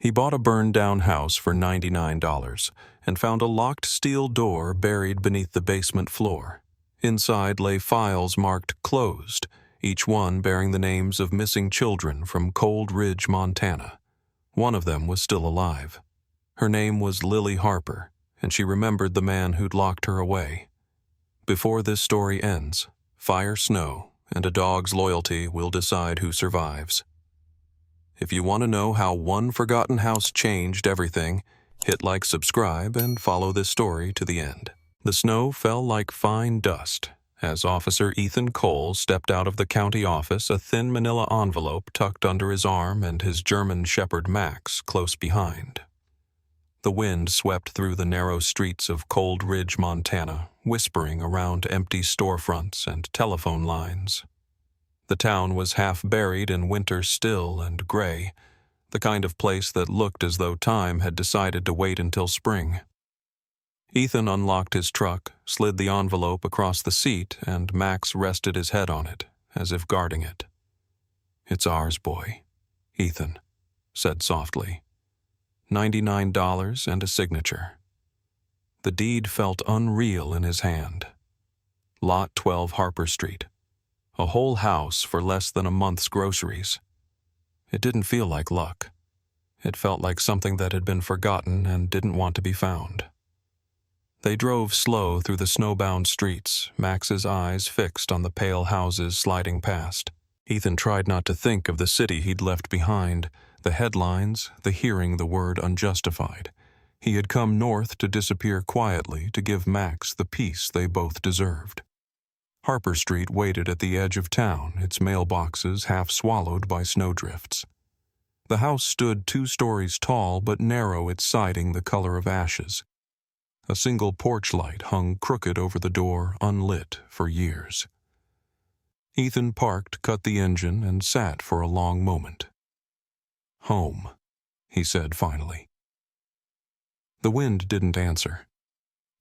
He bought a burned-down house for $99 and found a locked steel door buried beneath the basement floor. Inside lay files marked closed, each one bearing the names of missing children from Cold Ridge, Montana. One of them was still alive. Her name was Lily Harper, and she remembered the man who'd locked her away. Before this story ends, fire, snow, and a dog's loyalty will decide who survives. If you want to know how one forgotten house changed everything, hit like, subscribe, and follow this story to the end. The snow fell like fine dust as Officer Ethan Cole stepped out of the county office, a thin manila envelope tucked under his arm and his German Shepherd Max close behind. The wind swept through the narrow streets of Cold Ridge, Montana, whispering around empty storefronts and telephone lines. The town was half buried in winter still and gray, the kind of place that looked as though time had decided to wait until spring. Ethan unlocked his truck, slid the envelope across the seat, and Max rested his head on it, as if guarding it. "It's ours, boy," Ethan said softly. $99 and a signature. The deed felt unreal in his hand. Lot 12 Harper Street. A whole house for less than a month's groceries. It didn't feel like luck. It felt like something that had been forgotten and didn't want to be found. They drove slow through the snowbound streets, Max's eyes fixed on the pale houses sliding past. Ethan tried not to think of the city he'd left behind, the headlines, the hearing the word unjustified. He had come north to disappear quietly to give Max the peace they both deserved. Harper Street waited at the edge of town, its mailboxes half swallowed by snowdrifts. The house stood 2 stories tall but narrow, its siding the color of ashes. A single porch light hung crooked over the door, unlit for years. Ethan parked, cut the engine, and sat for a long moment. "Home," he said finally. The wind didn't answer.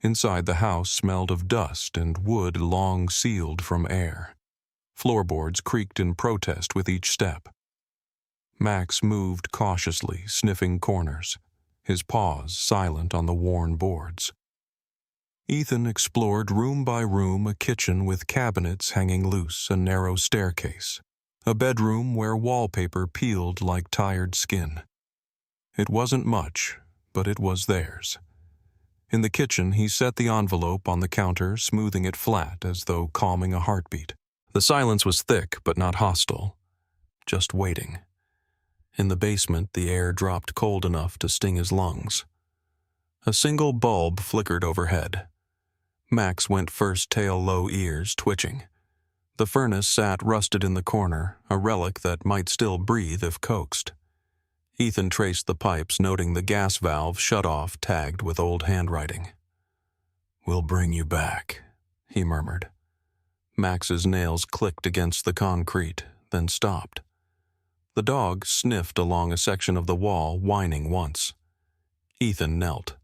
Inside the house smelled of dust and wood long sealed from air. Floorboards creaked in protest with each step. Max moved cautiously, sniffing corners, his paws silent on the worn boards. Ethan explored room by room, a kitchen with cabinets hanging loose, a narrow staircase, a bedroom where wallpaper peeled like tired skin. It wasn't much, but it was theirs. In the kitchen, he set the envelope on the counter, smoothing it flat as though calming a heartbeat. The silence was thick but not hostile, just waiting. In the basement, the air dropped cold enough to sting his lungs. A single bulb flickered overhead. Max went first, tail low, ears twitching. The furnace sat rusted in the corner, a relic that might still breathe if coaxed. Ethan traced the pipes, noting the gas valve shut off, tagged with old handwriting. "We'll bring you back," he murmured. Max's nails clicked against the concrete, then stopped. The dog sniffed along a section of the wall, whining once. Ethan knelt.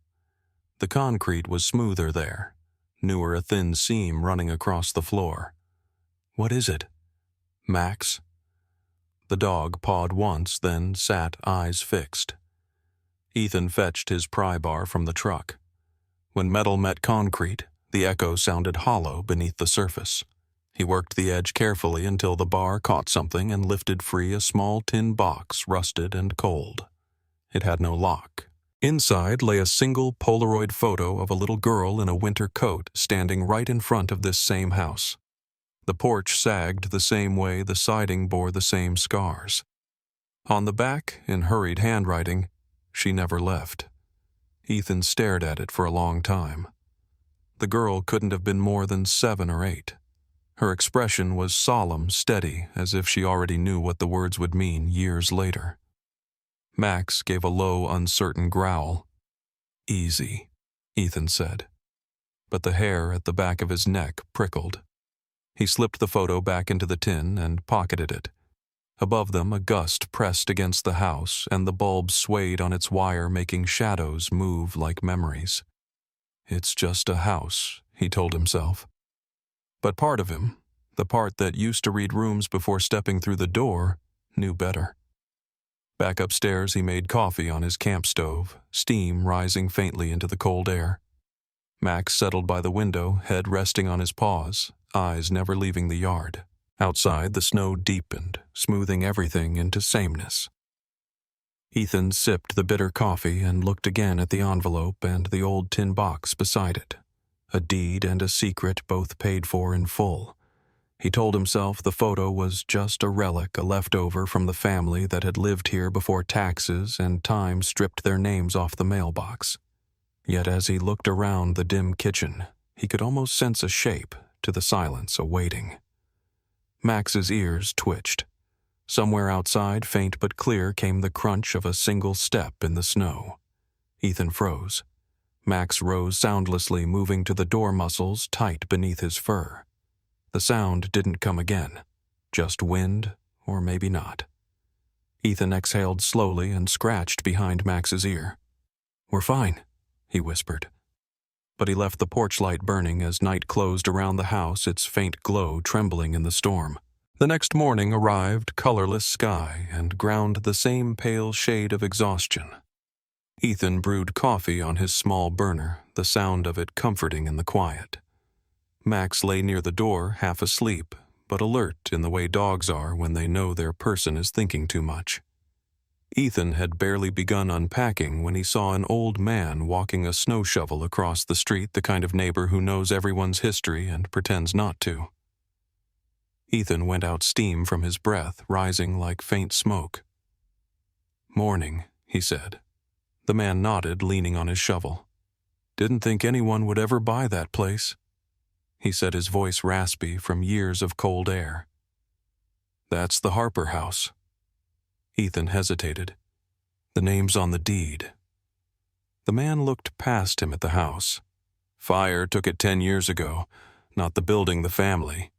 The concrete was smoother there, newer, a thin seam running across the floor. "What is it?" "Max." The dog pawed once, then sat, eyes fixed. Ethan fetched his pry bar from the truck. When metal met concrete, the echo sounded hollow beneath the surface. He worked the edge carefully until the bar caught something and lifted free a small tin box, rusted and cold. It had no lock. Inside lay a single Polaroid photo of a little girl in a winter coat standing right in front of this same house. The porch sagged the same way, the siding bore the same scars. On the back, in hurried handwriting, "She never left." Ethan stared at it for a long time. The girl couldn't have been more than 7 or 8. Her expression was solemn, steady, as if she already knew what the words would mean years later. Max gave a low, uncertain growl. "Easy," Ethan said. But the hair at the back of his neck prickled. He slipped the photo back into the tin and pocketed it. Above them, a gust pressed against the house, and the bulb swayed on its wire, making shadows move like memories. "It's just a house," he told himself. But part of him, the part that used to read rooms before stepping through the door, knew better. Back upstairs, he made coffee on his camp stove, steam rising faintly into the cold air. Max settled by the window, head resting on his paws, eyes never leaving the yard. Outside, the snow deepened, smoothing everything into sameness. Ethan sipped the bitter coffee and looked again at the envelope and the old tin box beside it. A deed and a secret both paid for in full. He told himself the photo was just a relic, a leftover from the family that had lived here before taxes and time stripped their names off the mailbox. Yet as he looked around the dim kitchen, he could almost sense a shape to the silence awaiting. Max's ears twitched. Somewhere outside, faint but clear, came the crunch of a single step in the snow. Ethan froze. Max rose soundlessly, moving to the door muscles tight beneath his fur. The sound didn't come again. Just wind, or maybe not. Ethan exhaled slowly and scratched behind Max's ear. "We're fine," he whispered. But he left the porch light burning as night closed around the house, its faint glow trembling in the storm. The next morning arrived, colorless sky, and ground the same pale shade of exhaustion. Ethan brewed coffee on his small burner, the sound of it comforting in the quiet. Max lay near the door, half asleep, but alert in the way dogs are when they know their person is thinking too much. Ethan had barely begun unpacking when he saw an old man walking a snow shovel across the street, the kind of neighbor who knows everyone's history and pretends not to. Ethan went out, steam from his breath rising like faint smoke. "Morning," he said. The man nodded, leaning on his shovel. "Didn't think anyone would ever buy that place," he said, his voice raspy from years of cold air. "That's the Harper house." Ethan hesitated. "The name's on the deed." The man looked past him at the house. "Fire took it 10 years ago, not the building, the family.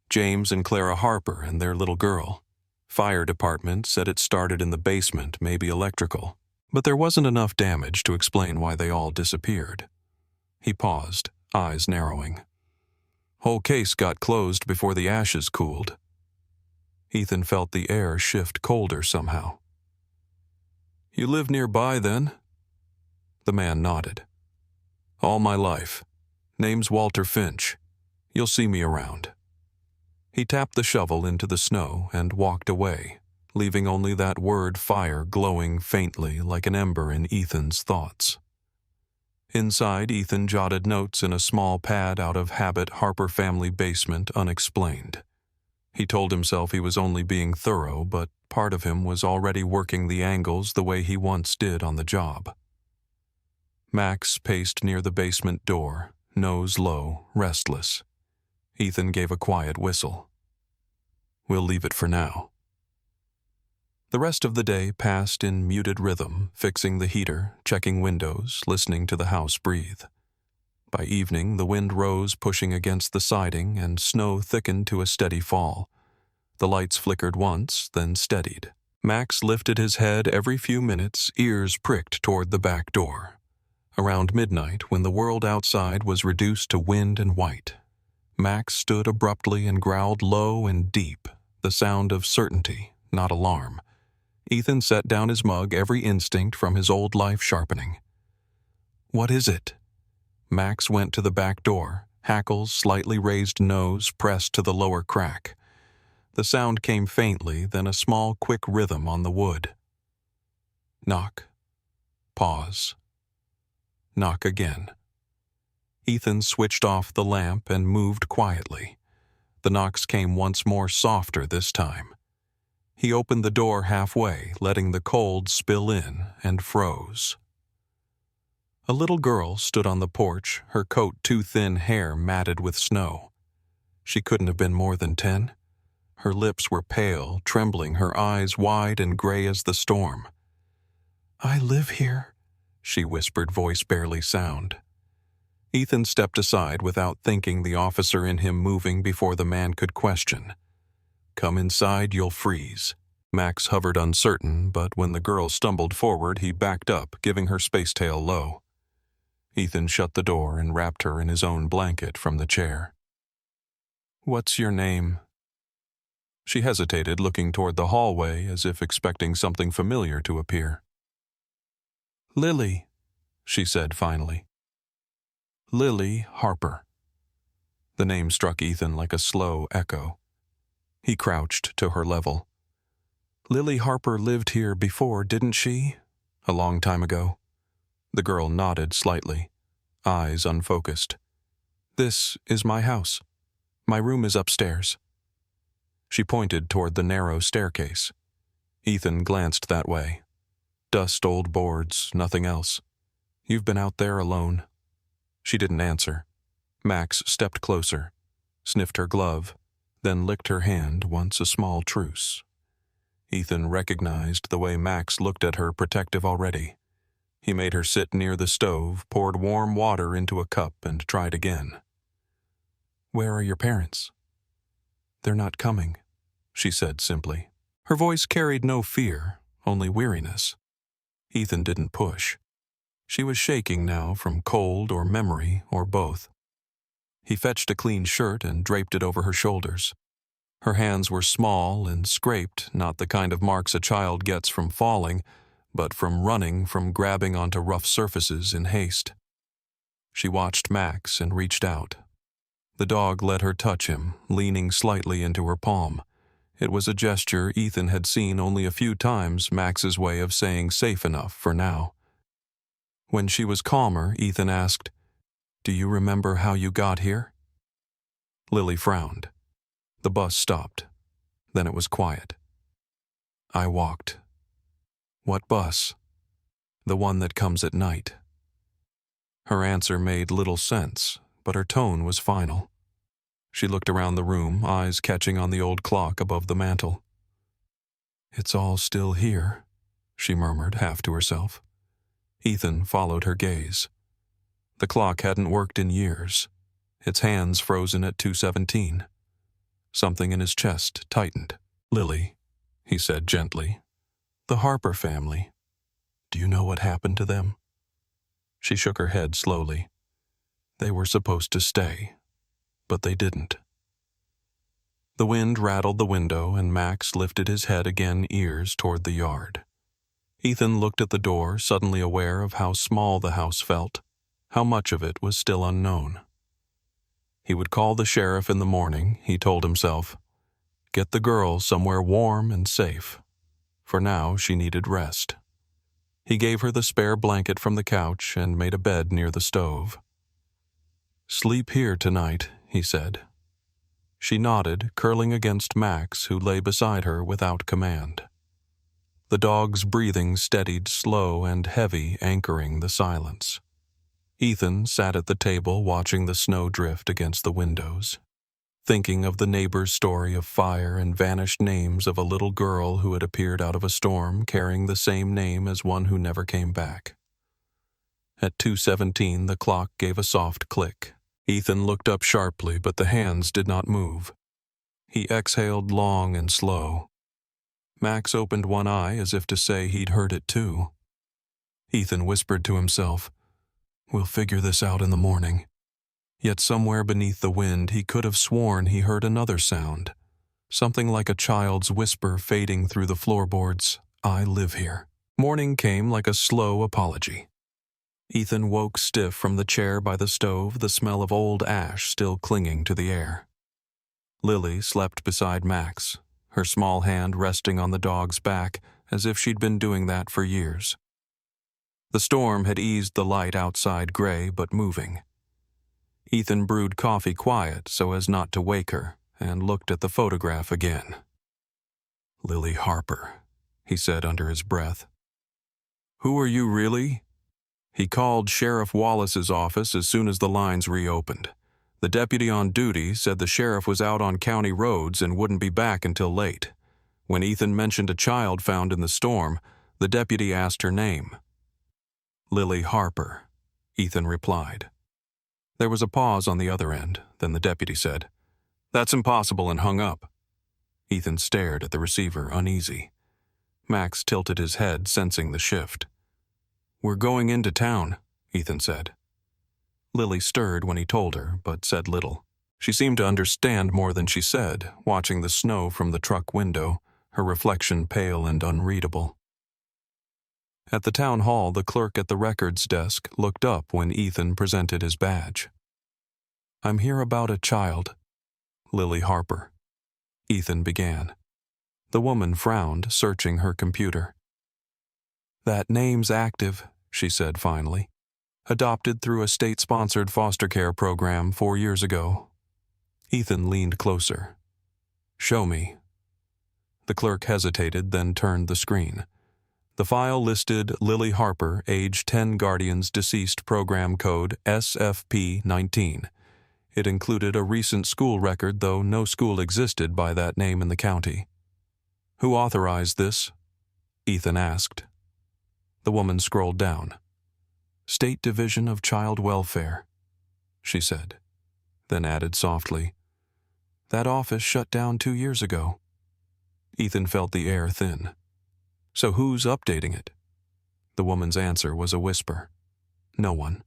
James and Clara Harper and their little girl. Fire department said it started in the basement, maybe electrical. But there wasn't enough damage to explain why they all disappeared." He paused, eyes narrowing. "Whole case got closed before the ashes cooled." Ethan felt the air shift colder somehow. "You live nearby, then?" The man nodded. "All my life. Name's Walter Finch. You'll see me around." He tapped the shovel into the snow and walked away, leaving only that word fire glowing faintly like an ember in Ethan's thoughts. Inside, Ethan jotted notes in a small pad out of habit, Harper family basement, unexplained. He told himself he was only being thorough, but part of him was already working the angles the way he once did on the job. Max paced near the basement door, nose low, restless. Ethan gave a quiet whistle. "We'll leave it for now." The rest of the day passed in muted rhythm, fixing the heater, checking windows, listening to the house breathe. By evening, the wind rose, pushing against the siding, and snow thickened to a steady fall. The lights flickered once, then steadied. Max lifted his head every few minutes, ears pricked toward the back door. Around midnight, when the world outside was reduced to wind and white, Max stood abruptly and growled low and deep, the sound of certainty, not alarm. Ethan set down his mug, every instinct from his old life sharpening. "What is it?" Max went to the back door, hackles, slightly raised nose pressed to the lower crack. The sound came faintly, then a small, quick rhythm on the wood. Knock. Pause. Knock again. Ethan switched off the lamp and moved quietly. The knocks came once more, softer this time. He opened the door halfway, letting the cold spill in, and froze. A little girl stood on the porch, her coat too thin, hair matted with snow. She couldn't have been more than 10. Her lips were pale, trembling, her eyes wide and gray as the storm. "I live here," she whispered, voice barely sound. Ethan stepped aside without thinking, the officer in him moving before the man could question. "Come inside, you'll freeze." Max hovered uncertain, but when the girl stumbled forward, he backed up, giving her space tail low. Ethan shut the door and wrapped her in his own blanket from the chair. "What's your name?" She hesitated, looking toward the hallway as if expecting something familiar to appear. "Lily," she said finally. Lily Harper. The name struck Ethan like a slow echo. He crouched to her level. "Lily Harper lived here before, didn't she? A long time ago." The girl nodded slightly, eyes unfocused. "This is my house. My room is upstairs." She pointed toward the narrow staircase. Ethan glanced that way. Dust, old boards, nothing else. "You've been out there alone." She didn't answer. Max stepped closer, sniffed her glove, then licked her hand once a small truce. Ethan recognized the way Max looked at her, protective already. He made her sit near the stove, poured warm water into a cup, and tried again. "Where are your parents?" "They're not coming," she said simply. Her voice carried no fear, only weariness. Ethan didn't push. She was shaking now from cold or memory or both. He fetched a clean shirt and draped it over her shoulders. Her hands were small and scraped, not the kind of marks a child gets from falling, but from running, from grabbing onto rough surfaces in haste. She watched Max and reached out. The dog let her touch him, leaning slightly into her palm. It was a gesture Ethan had seen only a few times, Max's way of saying safe enough for now. When she was calmer, Ethan asked, "Do you remember how you got here?" Lily frowned. The bus stopped. Then it was quiet. "I walked." "What bus?" "The one that comes at night." Her answer made little sense, but her tone was final. She looked around the room, eyes catching on the old clock above the mantel. "It's all still here," she murmured, half to herself. Ethan followed her gaze. The clock hadn't worked in years, its hands frozen at 2:17. Something in his chest tightened. "Lily," he said gently, "the Harper family. Do you know what happened to them?" She shook her head slowly. "They were supposed to stay, but they didn't." The wind rattled the window, and Max lifted his head again, ears toward the yard. Ethan looked at the door, suddenly aware of how small the house felt, how much of it was still unknown. He would call the sheriff in the morning, he told himself. Get the girl somewhere warm and safe. For now, she needed rest. He gave her the spare blanket from the couch and made a bed near the stove. "Sleep here tonight," he said. She nodded, curling against Max, who lay beside her without command. The dog's breathing steadied, slow and heavy, anchoring the silence. Ethan sat at the table watching the snow drift against the windows, thinking of the neighbor's story of fire and vanished names of a little girl who had appeared out of a storm carrying the same name as one who never came back. At 2:17, the clock gave a soft click. Ethan looked up sharply, but the hands did not move. He exhaled long and slow. Max opened one eye as if to say he'd heard it too. Ethan whispered to himself, "We'll figure this out in the morning." Yet somewhere beneath the wind he could have sworn he heard another sound, something like a child's whisper fading through the floorboards. "I live here." Morning came like a slow apology. Ethan woke stiff from the chair by the stove, the smell of old ash still clinging to the air. Lily slept beside Max, her small hand resting on the dog's back as if she'd been doing that for years. The storm had eased the light outside, gray but moving. Ethan brewed coffee quiet so as not to wake her and looked at the photograph again. "Lily Harper," he said under his breath. "Who are you really?" He called Sheriff Wallace's office as soon as the lines reopened. The deputy on duty said the sheriff was out on county roads and wouldn't be back until late. When Ethan mentioned a child found in the storm, the deputy asked her name. "Lily Harper," Ethan replied. There was a pause on the other end, then the deputy said, "That's impossible," and hung up. Ethan stared at the receiver, uneasy. Max tilted his head, sensing the shift. "We're going into town," Ethan said. Lily stirred when he told her, but said little. She seemed to understand more than she said, watching the snow from the truck window, her reflection pale and unreadable. At the town hall, the clerk at the records desk looked up when Ethan presented his badge. "I'm here about a child. Lily Harper." Ethan began. The woman frowned, searching her computer. "That name's active," she said finally. "Adopted through a state-sponsored foster care program 4 years ago." Ethan leaned closer. "Show me." The clerk hesitated, then turned the screen. The file listed Lily Harper, age 10, guardians deceased, program code SFP-19. It included a recent school record, though no school existed by that name in the county. "Who authorized this?" Ethan asked. The woman scrolled down. "State Division of Child Welfare," she said, then added softly, "That office shut down 2 years ago." Ethan felt the air thin. "So who's updating it?" The woman's answer was a whisper. "No one."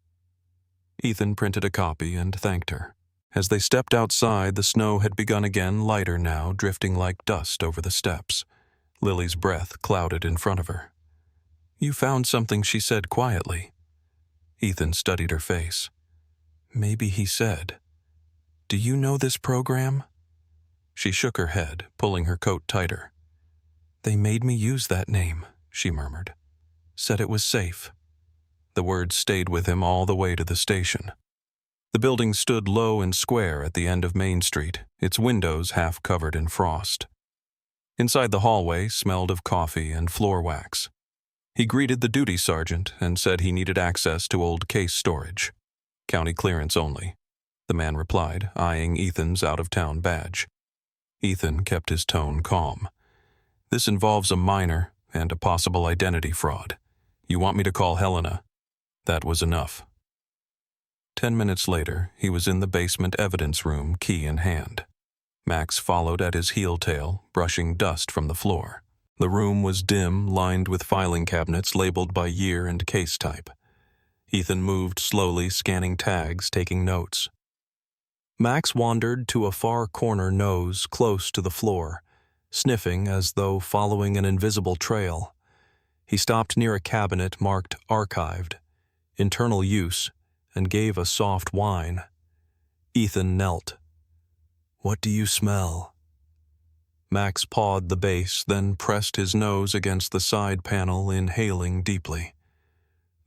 Ethan printed a copy and thanked her. As they stepped outside, the snow had begun again, lighter now, drifting like dust over the steps. Lily's breath clouded in front of her. "You found something," she said quietly. Ethan studied her face. "Maybe," he said. "Do you know this program?" She shook her head, pulling her coat tighter. "They made me use that name," she murmured. "Said it was safe." The words stayed with him all the way to the station. The building stood low and square at the end of Main Street, its windows half covered in frost. Inside, the hallway smelled of coffee and floor wax. He greeted the duty sergeant and said he needed access to old case storage. "County clearance only," the man replied, eyeing Ethan's out-of-town badge. Ethan kept his tone calm. "This involves a minor and a possible identity fraud. You want me to call Helena?" That was enough. 10 minutes later, he was in the basement evidence room, key in hand. Max followed at his heel tail, brushing dust from the floor. The room was dim, lined with filing cabinets labeled by year and case type. Ethan moved slowly, scanning tags, taking notes. Max wandered to a far corner nose close to the floor, sniffing as though following an invisible trail. He stopped near a cabinet marked Archived, Internal Use, and gave a soft whine. Ethan knelt. "What do you smell?" Max pawed the base, then pressed his nose against the side panel, inhaling deeply.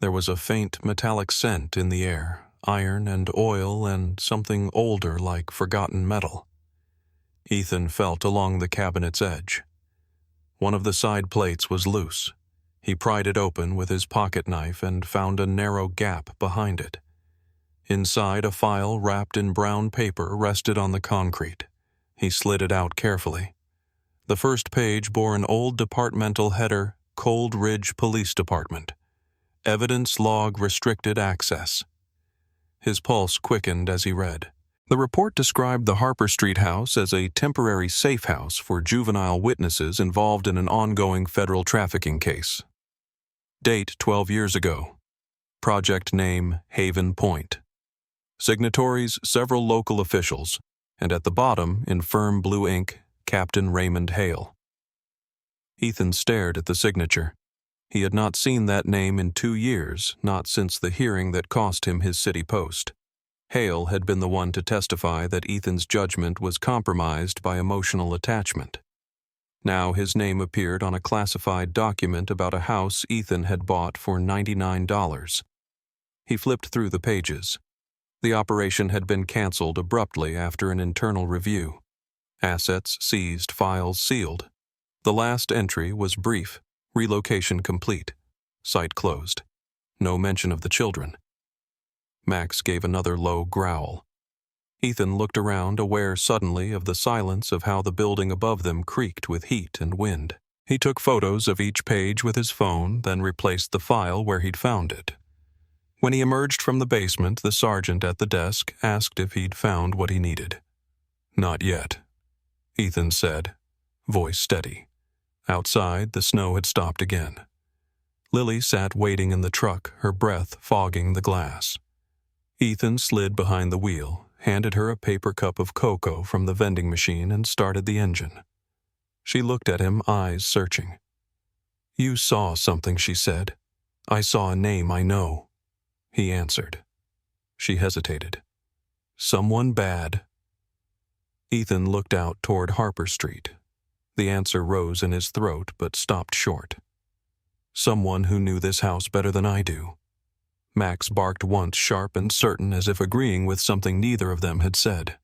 There was a faint metallic scent in the air, iron and oil and something older like forgotten metal. Ethan felt along the cabinet's edge. One of the side plates was loose. He pried it open with his pocket knife and found a narrow gap behind it. Inside, a file wrapped in brown paper rested on the concrete. He slid it out carefully. The first page bore an old departmental header, Cold Ridge Police Department. Evidence log restricted access. His pulse quickened as he read. The report described the Harper Street house as a temporary safe house for juvenile witnesses involved in an ongoing federal trafficking case. Date 12 years ago. Project name Haven Point. Signatories several local officials, and at the bottom, in firm blue ink, Captain Raymond Hale. Ethan stared at the signature. He had not seen that name in 2 years, not since the hearing that cost him his city post. Hale had been the one to testify that Ethan's judgment was compromised by emotional attachment. Now his name appeared on a classified document about a house Ethan had bought for $99. He flipped through the pages. The operation had been canceled abruptly after an internal review. Assets seized, files sealed. The last entry was brief: relocation complete. Site closed. No mention of the children. Max gave another low growl. Ethan looked around, aware suddenly of the silence of how the building above them creaked with heat and wind. He took photos of each page with his phone, then replaced the file where he'd found it. When he emerged from the basement, the sergeant at the desk asked if he'd found what he needed. "Not yet," Ethan said, voice steady. Outside, the snow had stopped again. Lily sat waiting in the truck, her breath fogging the glass. Ethan slid behind the wheel, handed her a paper cup of cocoa from the vending machine and started the engine. She looked at him, eyes searching. "You saw something," she said. "I saw a name I know." He answered. She hesitated. "Someone bad." Ethan looked out toward Harper Street. The answer rose in his throat but stopped short. "Someone who knew this house better than I do." Max barked once, sharp and certain, as if agreeing with something neither of them had said.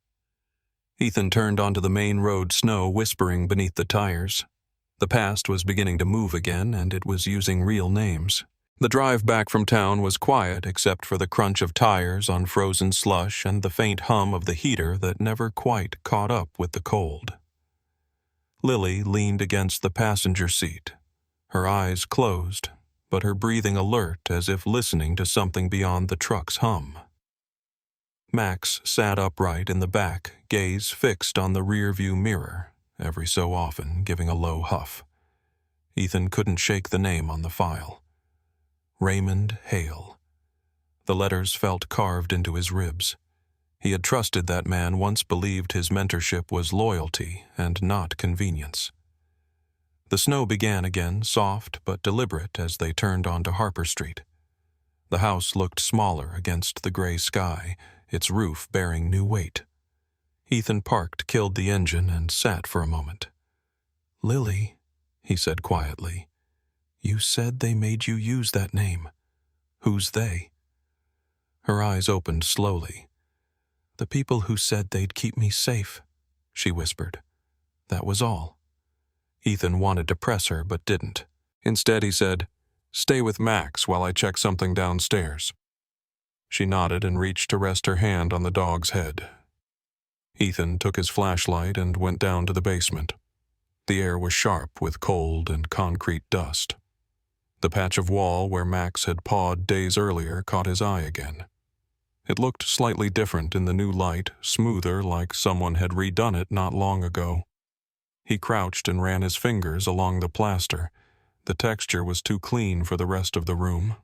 Ethan turned onto the main road, snow whispering beneath the tires. The past was beginning to move again, and it was using real names. The drive back from town was quiet except for the crunch of tires on frozen slush and the faint hum of the heater that never quite caught up with the cold. Lily leaned against the passenger seat, her eyes closed, but her breathing alert as if listening to something beyond the truck's hum. Max sat upright in the back, gaze fixed on the rearview mirror, every so often giving a low huff. Ethan couldn't shake the name on the file. Raymond Hale. The letters felt carved into his ribs. He had trusted that man, once believed his mentorship was loyalty and not convenience. The snow began again, soft but deliberate, as they turned onto Harper Street. The house looked smaller against the gray sky, its roof bearing new weight. Ethan parked, killed the engine, and sat for a moment. "Lily," he said quietly, "you said they made you use that name. Who's they?" Her eyes opened slowly. "The people who said they'd keep me safe," she whispered. That was all. Ethan wanted to press her, but didn't. Instead, he said, "Stay with Max while I check something downstairs." She nodded and reached to rest her hand on the dog's head. Ethan took his flashlight and went down to the basement. The air was sharp with cold and concrete dust. The patch of wall where Max had pawed days earlier caught his eye again. It looked slightly different in the new light, smoother, like someone had redone it not long ago. He crouched and ran his fingers along the plaster. The texture was too clean for the rest of the room.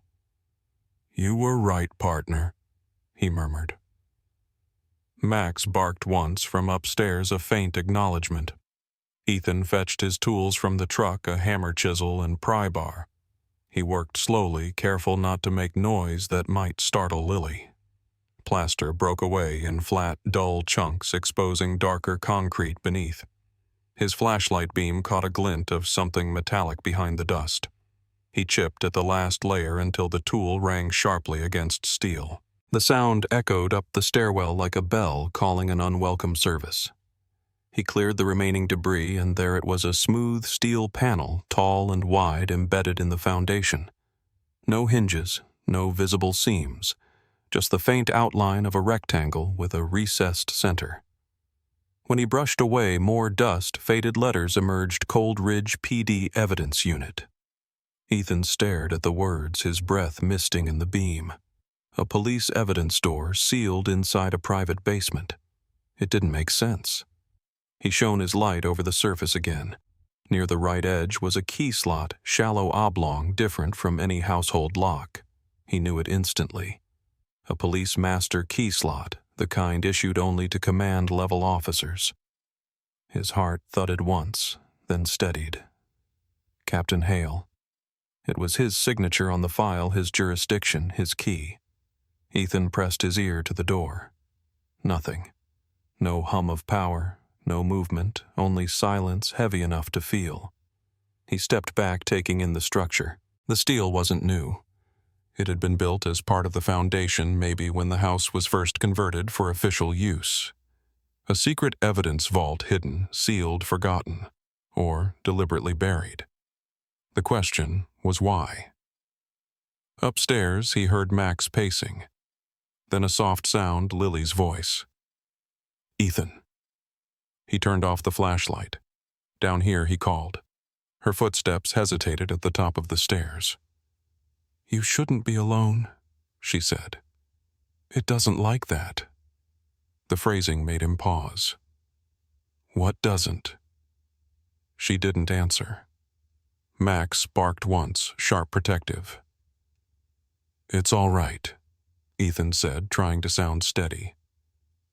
"You were right, partner," he murmured. Max barked once from upstairs, a faint acknowledgement. Ethan fetched his tools from the truck, a hammer chisel and pry bar. He worked slowly, careful not to make noise that might startle Lily. Plaster broke away in flat, dull chunks, exposing darker concrete beneath. His flashlight beam caught a glint of something metallic behind the dust. He chipped at the last layer until the tool rang sharply against steel. The sound echoed up the stairwell like a bell calling an unwelcome service. He cleared the remaining debris, and there it was, a smooth steel panel, tall and wide, embedded in the foundation. No hinges, no visible seams, just the faint outline of a rectangle with a recessed center. When he brushed away more dust, faded letters emerged: Cold Ridge PD Evidence Unit. Ethan stared at the words, his breath misting in the beam. A police evidence door sealed inside a private basement. It didn't make sense. He shone his light over the surface again. Near the right edge was a key slot, shallow oblong, different from any household lock. He knew it instantly. A police master key slot, the kind issued only to command-level officers. His heart thudded once, then steadied. Captain Hale. It was his signature on the file, his jurisdiction, his key. Ethan pressed his ear to the door. Nothing. No hum of power, no movement, only silence heavy enough to feel. He stepped back, taking in the structure. The steel wasn't new. It had been built as part of the foundation, maybe when the house was first converted for official use. A secret evidence vault hidden, sealed, forgotten, or deliberately buried. The question was why. Upstairs, he heard Max pacing. Then a soft sound, Lily's voice. "Ethan." He turned off the flashlight. "Down here," he called. Her footsteps hesitated at the top of the stairs. "You shouldn't be alone," she said. "It doesn't like that." The phrasing made him pause. "What doesn't?" She didn't answer. Max barked once, sharp, protective. "It's all right," Ethan said, trying to sound steady.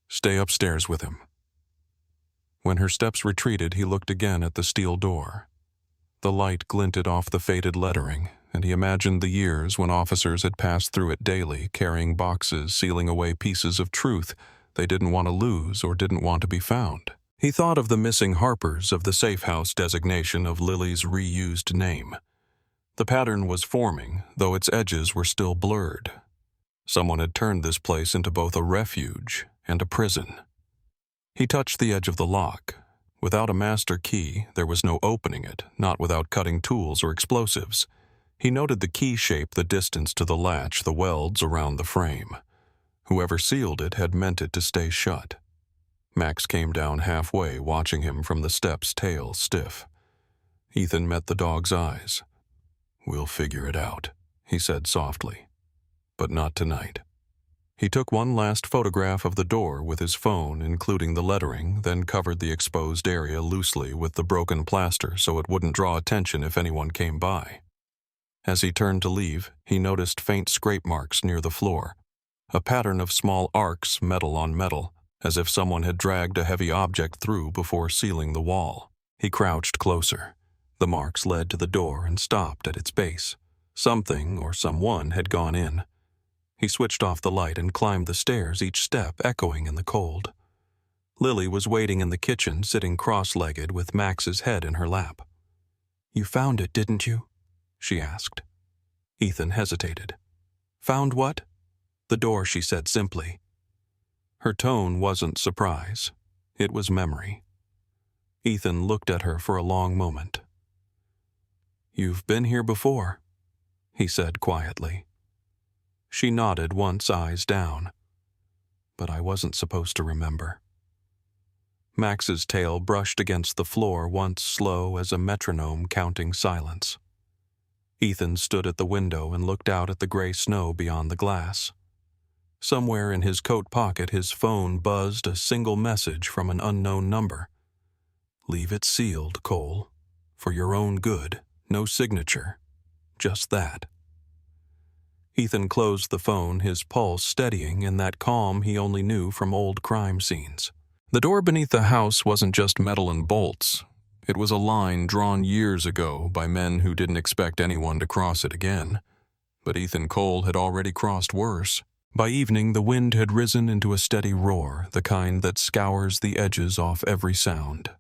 Stay upstairs with him." When her steps retreated, he looked again at the steel door. The light glinted off the faded lettering, and he imagined the years when officers had passed through it daily, carrying boxes sealing away pieces of truth they didn't want to lose or didn't want to be found. He thought of the missing Harpers of the safe house designation of Lily's reused name. The pattern was forming, though its edges were still blurred. Someone had turned this place into both a refuge and a prison. He touched the edge of the lock. Without a master key, there was no opening it, not without cutting tools or explosives. He noted the key shape, the distance to the latch, the welds around the frame. Whoever sealed it had meant it to stay shut. Max came down halfway, watching him from the steps, tail stiff. Ethan met the dog's eyes. "We'll figure it out," he said softly. "But not tonight." He took one last photograph of the door with his phone, including the lettering, then covered the exposed area loosely with the broken plaster so it wouldn't draw attention if anyone came by. As he turned to leave, he noticed faint scrape marks near the floor, a pattern of small arcs, metal on metal, as if someone had dragged a heavy object through before sealing the wall. He crouched closer. The marks led to the door and stopped at its base. Something or someone had gone in. He switched off the light and climbed the stairs, each step echoing in the cold. Lily was waiting in the kitchen, sitting cross-legged with Max's head in her lap. "You found it, didn't you?" she asked. Ethan hesitated. "Found what?" "The door," she said simply. Her tone wasn't surprise. It was memory. Ethan looked at her for a long moment. "You've been here before," he said quietly. She nodded once, eyes down. "But I wasn't supposed to remember." Max's tail brushed against the floor, once slow as a metronome counting silence. Ethan stood at the window and looked out at the gray snow beyond the glass. Somewhere in his coat pocket, his phone buzzed a single message from an unknown number. "Leave it sealed, Cole. For your own good. No signature. Just that." Ethan closed the phone, his pulse steadying in that calm he only knew from old crime scenes. The door beneath the house wasn't just metal and bolts. It was a line drawn years ago by men who didn't expect anyone to cross it again. But Ethan Cole had already crossed worse. By evening, the wind had risen into a steady roar, the kind that scours the edges off every sound.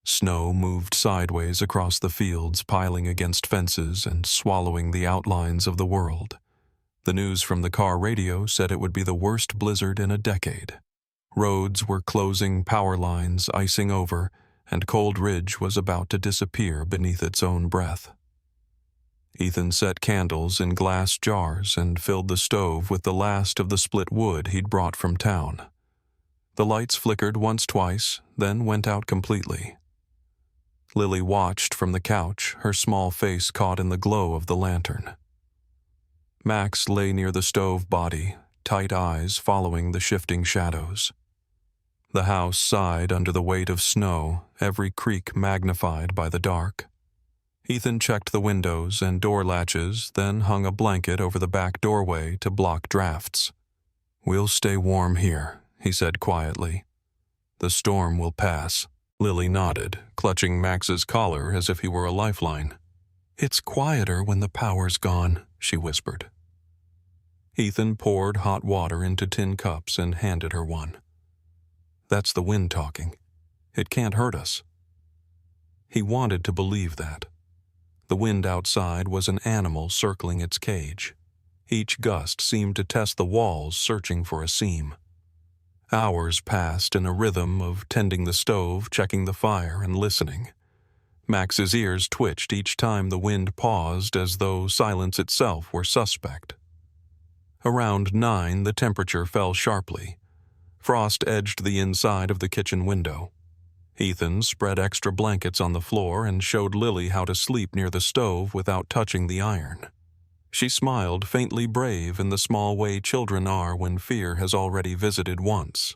Snow moved sideways across the fields, piling against fences and swallowing the outlines of the world. The news from the car radio said it would be the worst blizzard in a decade. Roads were closing, power lines icing over, and Cold Ridge was about to disappear beneath its own breath. Ethan set candles in glass jars and filled the stove with the last of the split wood he'd brought from town. The lights flickered once-twice, then went out completely. Lily watched from the couch, her small face caught in the glow of the lantern. Max lay near the stove body, tight eyes following the shifting shadows. The house sighed under the weight of snow, every creak magnified by the dark. Ethan checked the windows and door latches, then hung a blanket over the back doorway to block drafts. "We'll stay warm here," he said quietly. "The storm will pass." Lily nodded, clutching Max's collar as if he were a lifeline. "It's quieter when the power's gone," she whispered. Ethan poured hot water into tin cups and handed her one. "That's the wind talking. It can't hurt us." He wanted to believe that. The wind outside was an animal circling its cage. Each gust seemed to test the walls, searching for a seam. Hours passed in a rhythm of tending the stove, checking the fire, and listening. Max's ears twitched each time the wind paused, as though silence itself were suspect. Around 9, the temperature fell sharply. Frost edged the inside of the kitchen window. Ethan spread extra blankets on the floor and showed Lily how to sleep near the stove without touching the iron. She smiled, faintly brave in the small way children are when fear has already visited once.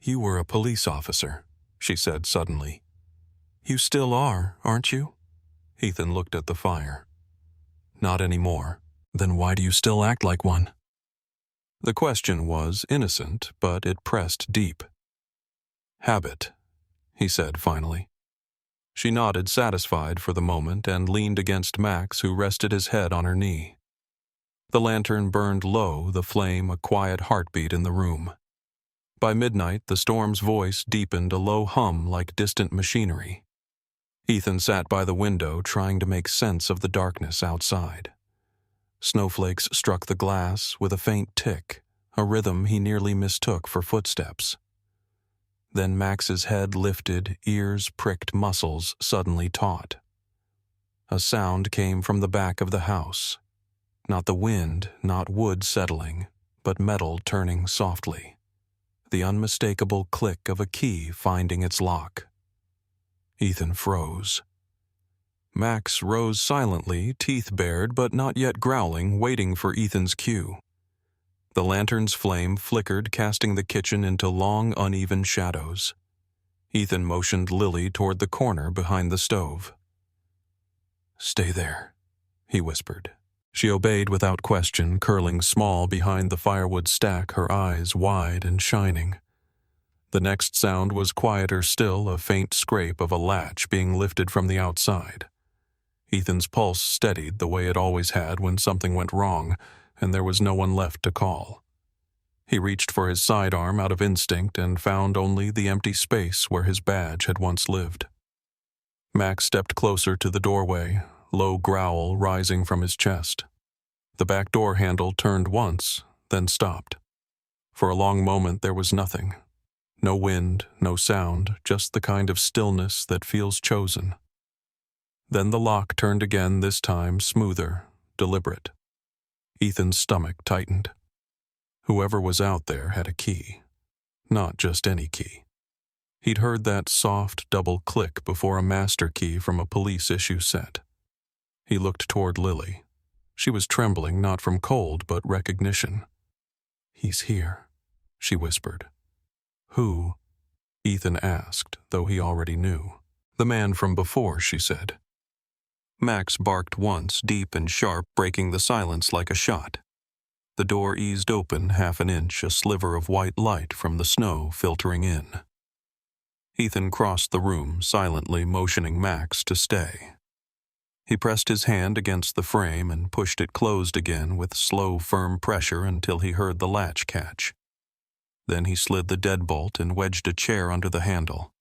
"You were a police officer," she said suddenly. "You still are, aren't you?" Ethan looked at the fire. "Not anymore." "Then why do you still act like one?" The question was innocent, but it pressed deep. "Habit," he said finally. She nodded, satisfied for the moment, and leaned against Max, who rested his head on her knee. The lantern burned low, the flame a quiet heartbeat in the room. By midnight, the storm's voice deepened a low hum like distant machinery. Ethan sat by the window, trying to make sense of the darkness outside. Snowflakes struck the glass with a faint tick, a rhythm he nearly mistook for footsteps. Then Max's head lifted, ears pricked, muscles suddenly taut. A sound came from the back of the house. Not the wind, not wood settling, but metal turning softly. The unmistakable click of a key finding its lock. Ethan froze. Max rose silently, teeth bared but not yet growling, waiting for Ethan's cue. The lantern's flame flickered, casting the kitchen into long, uneven shadows. Ethan motioned Lily toward the corner behind the stove. "Stay there," he whispered. She obeyed without question, curling small behind the firewood stack, her eyes wide and shining. The next sound was quieter still, a faint scrape of a latch being lifted from the outside. Ethan's pulse steadied the way it always had when something went wrong, and there was no one left to call. He reached for his sidearm out of instinct and found only the empty space where his badge had once lived. Max stepped closer to the doorway, low growl rising from his chest. The back door handle turned once, then stopped. For a long moment there was nothing. No wind, no sound, just the kind of stillness that feels chosen. Then the lock turned again, this time smoother, deliberate. Ethan's stomach tightened. Whoever was out there had a key. Not just any key. He'd heard that soft double click before a master key from a police issue set. He looked toward Lily. She was trembling not from cold but recognition. "He's here," she whispered. "Who?" Ethan asked, though he already knew. "The man from before," she said. Max barked once, deep and sharp, breaking the silence like a shot. The door eased open half an inch, a sliver of white light from the snow filtering in. Ethan crossed the room, silently motioning Max to stay. He pressed his hand against the frame and pushed it closed again with slow, firm pressure until he heard the latch catch. Then he slid the deadbolt and wedged a chair under the handle.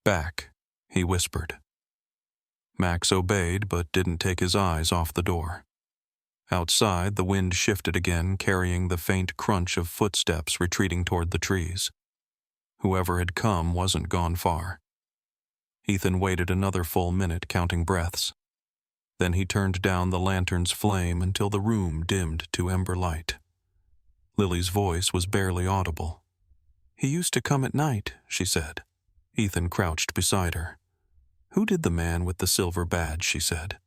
"Back," he whispered. Max obeyed but didn't take his eyes off the door. Outside, the wind shifted again, carrying the faint crunch of footsteps retreating toward the trees. Whoever had come wasn't gone far. Ethan waited another full minute, counting breaths. Then he turned down the lantern's flame until the room dimmed to ember light. Lily's voice was barely audible. "He used to come at night," she said. Ethan crouched beside her. "Who did the man with the silver badge?" she said.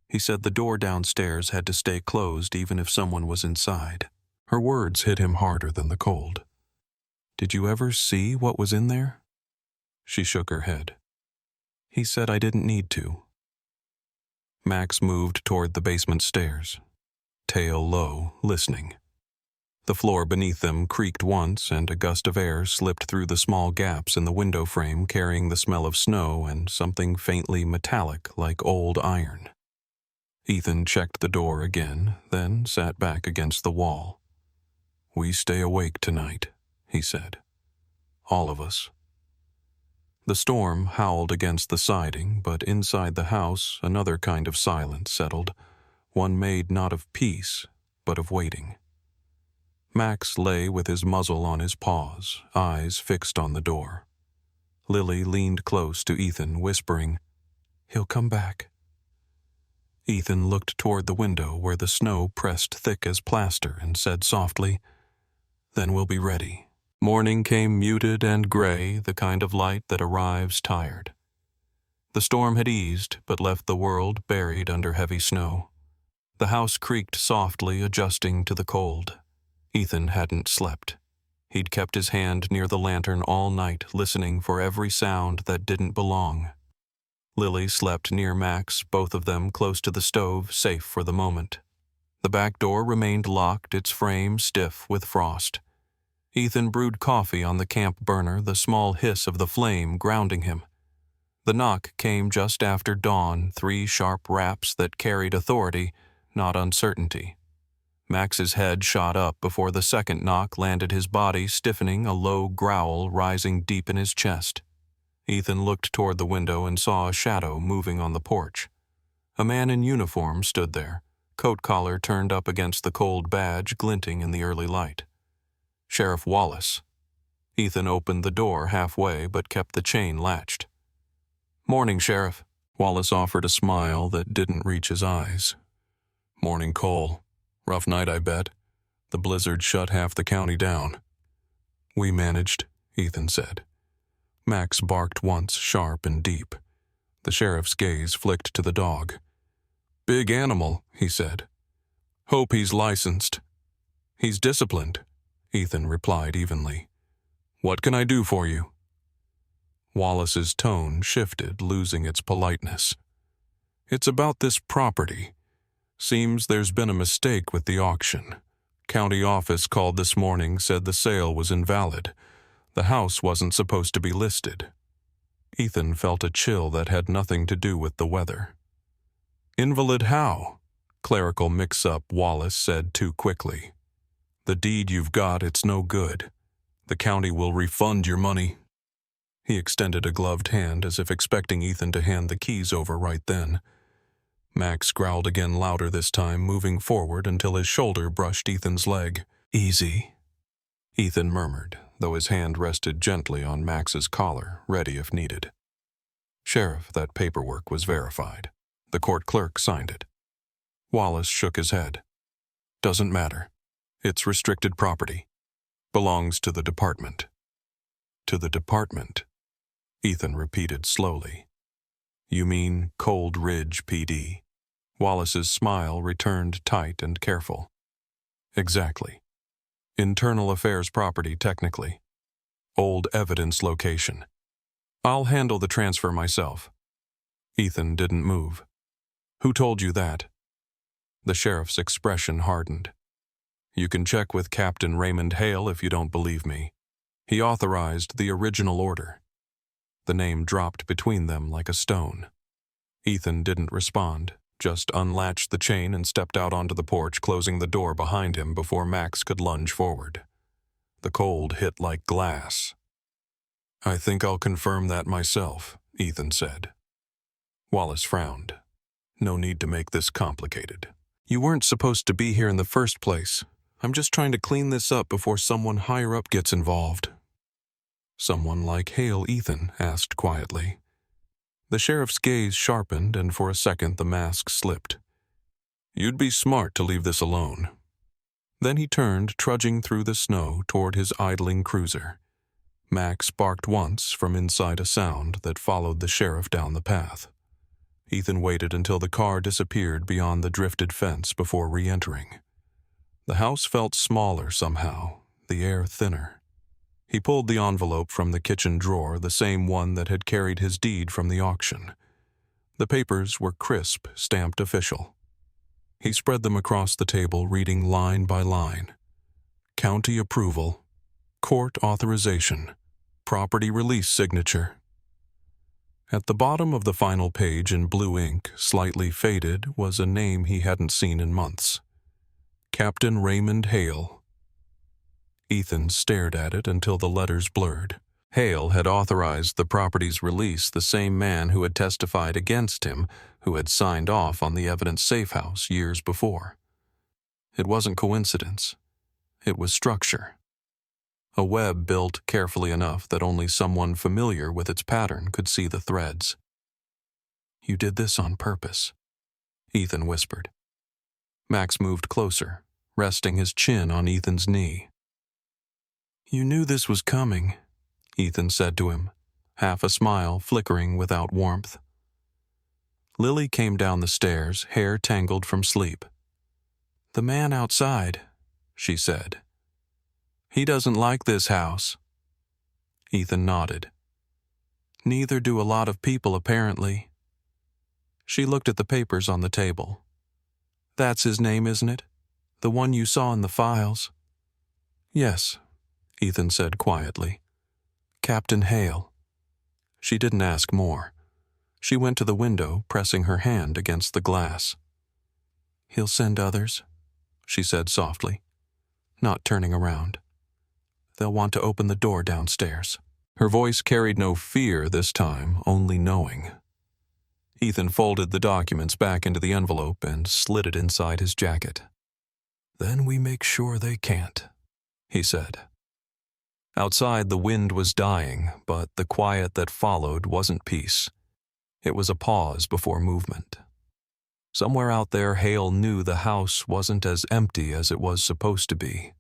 "He said the door downstairs had to stay closed even if someone was inside." Her words hit him harder than the cold. "Did you ever see what was in there?" She shook her head. "He said I didn't need to." Max moved toward the basement stairs, tail low, listening. The floor beneath them creaked once, and a gust of air slipped through the small gaps in the window frame, carrying the smell of snow and something faintly metallic like old iron. Ethan checked the door again, then sat back against the wall. "We stay awake tonight," he said. "All of us." The storm howled against the siding, but inside the house another kind of silence settled, one made not of peace, but of waiting. Max lay with his muzzle on his paws, eyes fixed on the door. Lily leaned close to Ethan, whispering, "He'll come back." Ethan looked toward the window where the snow pressed thick as plaster and said softly, "Then we'll be ready." Morning came muted and gray, the kind of light that arrives tired. The storm had eased, but left the world buried under heavy snow. The house creaked softly, adjusting to the cold. Ethan hadn't slept. He'd kept his hand near the lantern all night, listening for every sound that didn't belong. Lily slept near Max, both of them close to the stove, safe for the moment. The back door remained locked, its frame stiff with frost. Ethan brewed coffee on the camp burner, the small hiss of the flame grounding him. The knock came just after dawn, 3 sharp raps that carried authority, not uncertainty. Max's head shot up before the second knock landed his body, stiffening, a low growl rising deep in his chest. Ethan looked toward the window and saw a shadow moving on the porch. A man in uniform stood there, coat collar turned up against the cold badge glinting in the early light. Sheriff Wallace. Ethan opened the door halfway but kept the chain latched. "Morning, Sheriff." Wallace offered a smile that didn't reach his eyes. "Morning, Cole. Rough night, I bet. The blizzard shut half the county down." "We managed," Ethan said. Max barked once, sharp and deep. The sheriff's gaze flicked to the dog. "Big animal," he said. "Hope he's licensed." "He's disciplined," Ethan replied evenly. "What can I do for you?" Wallace's tone shifted, losing its politeness. "It's about this property. Seems there's been a mistake with the auction. County office called this morning, said the sale was invalid. The house wasn't supposed to be listed." Ethan felt a chill that had nothing to do with the weather. "Invalid how?" Clerical mix-up, Wallace said too quickly. "The deed you've got, it's no good. The county will refund your money." He extended a gloved hand as if expecting Ethan to hand the keys over right then. Max growled again, louder this time, moving forward until his shoulder brushed Ethan's leg. "Easy," Ethan murmured, though his hand rested gently on Max's collar, ready if needed. "Sheriff, that paperwork was verified. The court clerk signed it." Wallace shook his head. "Doesn't matter. It's restricted property. Belongs to the department." "To the department," Ethan repeated slowly. "You mean Cold Ridge PD?" Wallace's smile returned tight and careful. "Exactly. Internal affairs property, technically. Old evidence location. I'll handle the transfer myself." Ethan didn't move. "Who told you that?" The sheriff's expression hardened. "You can check with Captain Raymond Hale if you don't believe me. He authorized the original order." The name dropped between them like a stone. Ethan didn't respond, just unlatched the chain and stepped out onto the porch, closing the door behind him before Max could lunge forward. The cold hit like glass. "I think I'll confirm that myself," Ethan said. Wallace frowned. "No need to make this complicated. You weren't supposed to be here in the first place. I'm just trying to clean this up before someone higher up gets involved." "Someone like Hale?" Ethan asked quietly. The sheriff's gaze sharpened, and for a second the mask slipped. "You'd be smart to leave this alone." Then he turned, trudging through the snow toward his idling cruiser. Max barked once from inside a sound that followed the sheriff down the path. Ethan waited until the car disappeared beyond the drifted fence before re-entering. The house felt smaller somehow, the air thinner. He pulled the envelope from the kitchen drawer, the same one that had carried his deed from the auction. The papers were crisp, stamped official. He spread them across the table, reading line by line. County approval, court authorization, property release signature. At the bottom of the final page in blue ink, slightly faded, was a name he hadn't seen in months. Captain Raymond Hale. Ethan stared at it until the letters blurred. Hale had authorized the property's release, the same man who had testified against him, who had signed off on the evidence safe house years before. It wasn't coincidence. It was structure. A web built carefully enough that only someone familiar with its pattern could see the threads. "You did this on purpose," Ethan whispered. Max moved closer, resting his chin on Ethan's knee. "You knew this was coming," Ethan said to him, half a smile flickering without warmth. Lily came down the stairs, hair tangled from sleep. "The man outside," she said. "He doesn't like this house." Ethan nodded. "Neither do a lot of people, apparently." She looked at the papers on the table. "That's his name, isn't it? The one you saw in the files? Yes, Ethan said quietly. Captain Hale. She didn't ask more. She went to the window, pressing her hand against the glass. He'll send others, she said softly, not turning around. They'll want to open the door downstairs. Her voice carried no fear this time, only knowing. Ethan folded the documents back into the envelope and slid it inside his jacket. Then we make sure they can't, he said. Outside, the wind was dying, but the quiet that followed wasn't peace. It was a pause before movement. Somewhere out there, Hale knew the house wasn't as empty as it was supposed to be.